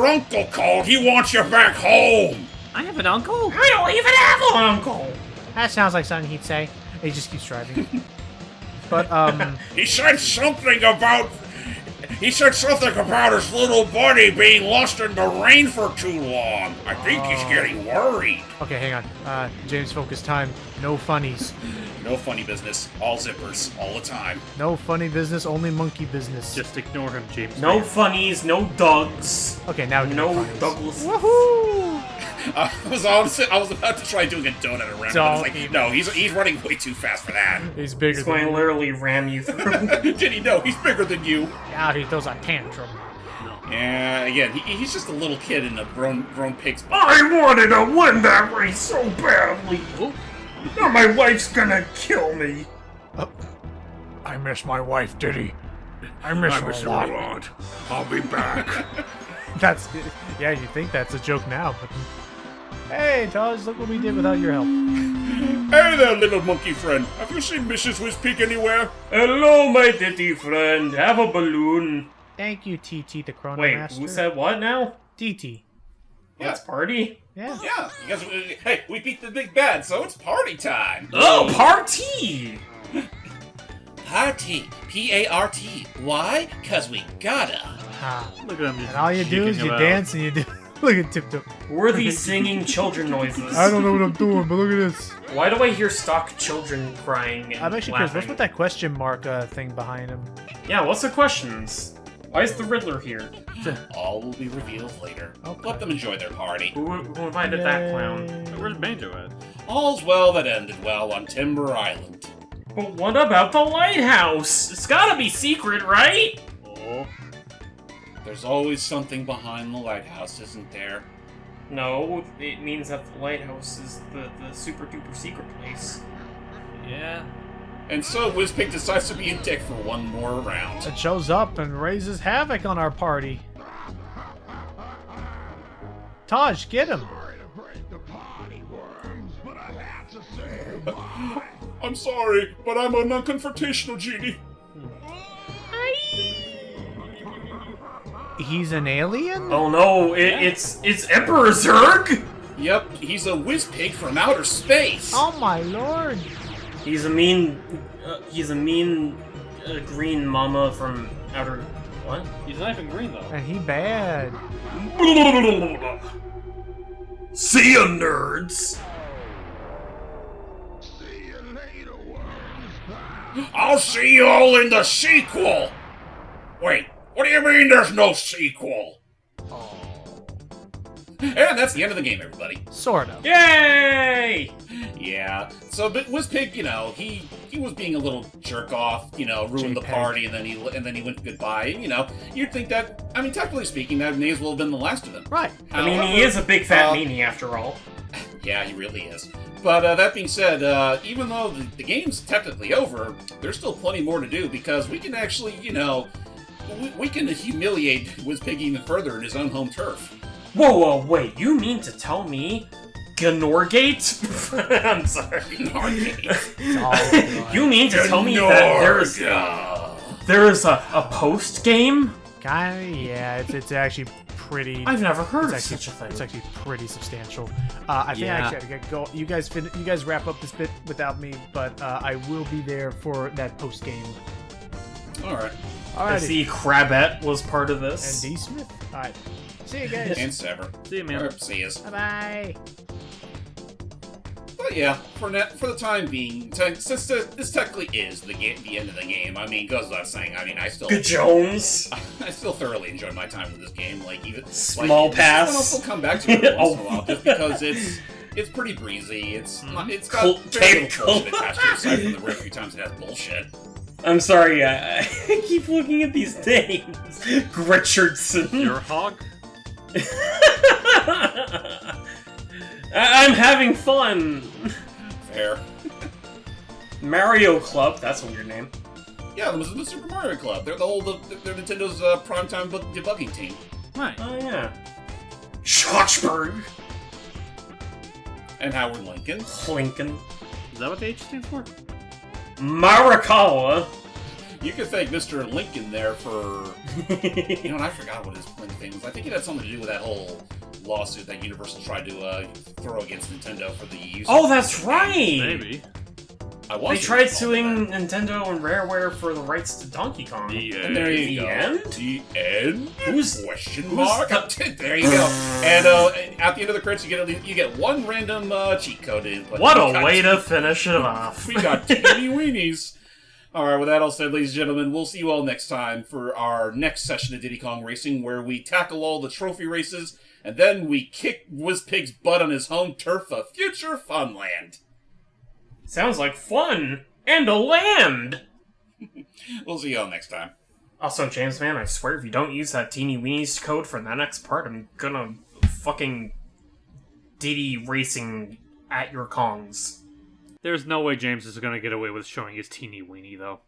uncle called. He wants you back home. I have an uncle? I don't even have an uncle. that sounds like something he'd say. He just keeps driving. But He said something about his little buddy being lost in the rain for too long. I think he's getting worried. okay, hang on. James, focus time. No funnies. No funny business. All zippers. All the time. No funny business. Only monkey business. Just ignore him, James. No Man. funnies, no Dougs, okay, now we can no do funnies. Douglas. Woohoo! I was about to try doing a donut around, but it's Don't like, even- no, he's running way too fast for that. He's bigger He's than going to you. literally ram you through. Diddy, no, he's bigger than you. Yeah, he throws a tantrum. Yeah, again, he's just a little kid in a grown pig's body. I wanted to win that race so badly. Now my wife's gonna kill me. I miss my wife, Diddy. I miss her a lot. I'll be back. That's yeah. You think that's a joke now, but hey, Taj, look what we did without your help. Hey there, little monkey friend. Have you seen Mrs. Wizpig anywhere? Hello, my Diddy friend. Have a balloon. Thank you, TT, the Chrono Wait, Master. who said what now? TT? Let's party. Yeah. Yeah, you guys. Hey, we beat the big bad, so it's party time. Oh, party! Party. P-A-R-T. Why? 'Cause we gotta. Ah. Look at him just And all you do is cheeking you about. dance and you do. Look at Tiptoe. Who are these singing children noises? I don't know what I'm doing, but look at this. Why do I hear stock children crying and I'm actually curious. What's laughing? with that question mark thing behind him? Yeah, what's the questions? Why is the Riddler here? All will be revealed later. Okay. Let them enjoy their party. Who invited that clown? Where's Banjo at? All's well that ended well on Timber Island. But what about the lighthouse? It's gotta be secret, right? Oh. There's always something behind the lighthouse, isn't there? No, it means that the lighthouse is the super duper secret place. Yeah. And so Wizpig decides to be a dick for one more round. It shows up and raises havoc on our party. Taj, get him. I'm sorry, but I'm a non-confrontational genie. I he's an alien? Oh no, it's Emperor Zurg! Yep, he's a Wizpig from outer space. Oh my lord! He's a mean green mama from outer... What? He's not even green, though. And he bad. See ya, nerds! See you later, worms. I'll see you all in the sequel. Wait, what do you mean there's no sequel? And that's the end of the game, everybody. Sort of. Yay! Yeah. So, but Wizpig, he was being a little jerk off, ruined the JPEG. party, and then he went goodbye. And, you'd think that, technically speaking, that may as well have been the last of them. Right. I mean, he is a big fat meanie after all. Yeah, he really is. But that being said, even though the game's technically over, there's still plenty more to do because we can actually, we can humiliate Wizpig even further in his own home turf. Whoa, wait, you mean to tell me Gnorgate? I'm sorry. You mean to tell me that there is a post-game? Yeah, it's actually pretty... I've never heard of It's such a thing. It's actually pretty substantial. I think I actually have to go. You guys wrap up this bit without me, but I will be there for that post game. All right. I see Crabette was part of this. And D Smith. All right. See you guys. And Sever. See you, man. All right, see yous. Bye bye. But yeah, for the time being, since this technically is the end of the game, goes without saying, I still... Good Jones. I still thoroughly enjoy my time with this game. Even Small pass. I'll still come back to it every once in a while, just because it's pretty breezy. It's got very little bullshit attached to it, aside from the rare few times it has bullshit. I'm sorry, I keep looking at these names. Richardson. Your hog? I'm having fun. Fair. Mario Club, that's a weird name. Yeah, the Super Mario Club. They're they're Nintendo's primetime debugging team. Right. Oh yeah. Schwarzberg. And Howard Lincoln. Lincoln. Is that what the H stands for? Marikawa. You could thank Mr. Lincoln there for... I forgot what his thing was. I think it had something to do with that whole lawsuit that Universal tried to throw against Nintendo for the use Oh, of that's right! Maybe. I They tried suing Nintendo and Rareware for the rights to Donkey Kong. And there you The go. end? The end? Who's- Question mark? There you go. And at the end of the credits, you get one random cheat code input. What a way to finish it off. We got teeny weenies. Alright, with that all said, ladies and gentlemen, we'll see you all next time for our next session of Diddy Kong Racing, where we tackle all the trophy races, and then we kick Wizpig's butt on his home turf of future Funland. Sounds like fun! And a land! We'll see you all next time. Also, James, man, I swear if you don't use that teeny weenies code for the next part, I'm gonna fucking Diddy racing at your Kongs. There's no way James is gonna get away with showing his teeny weeny, though.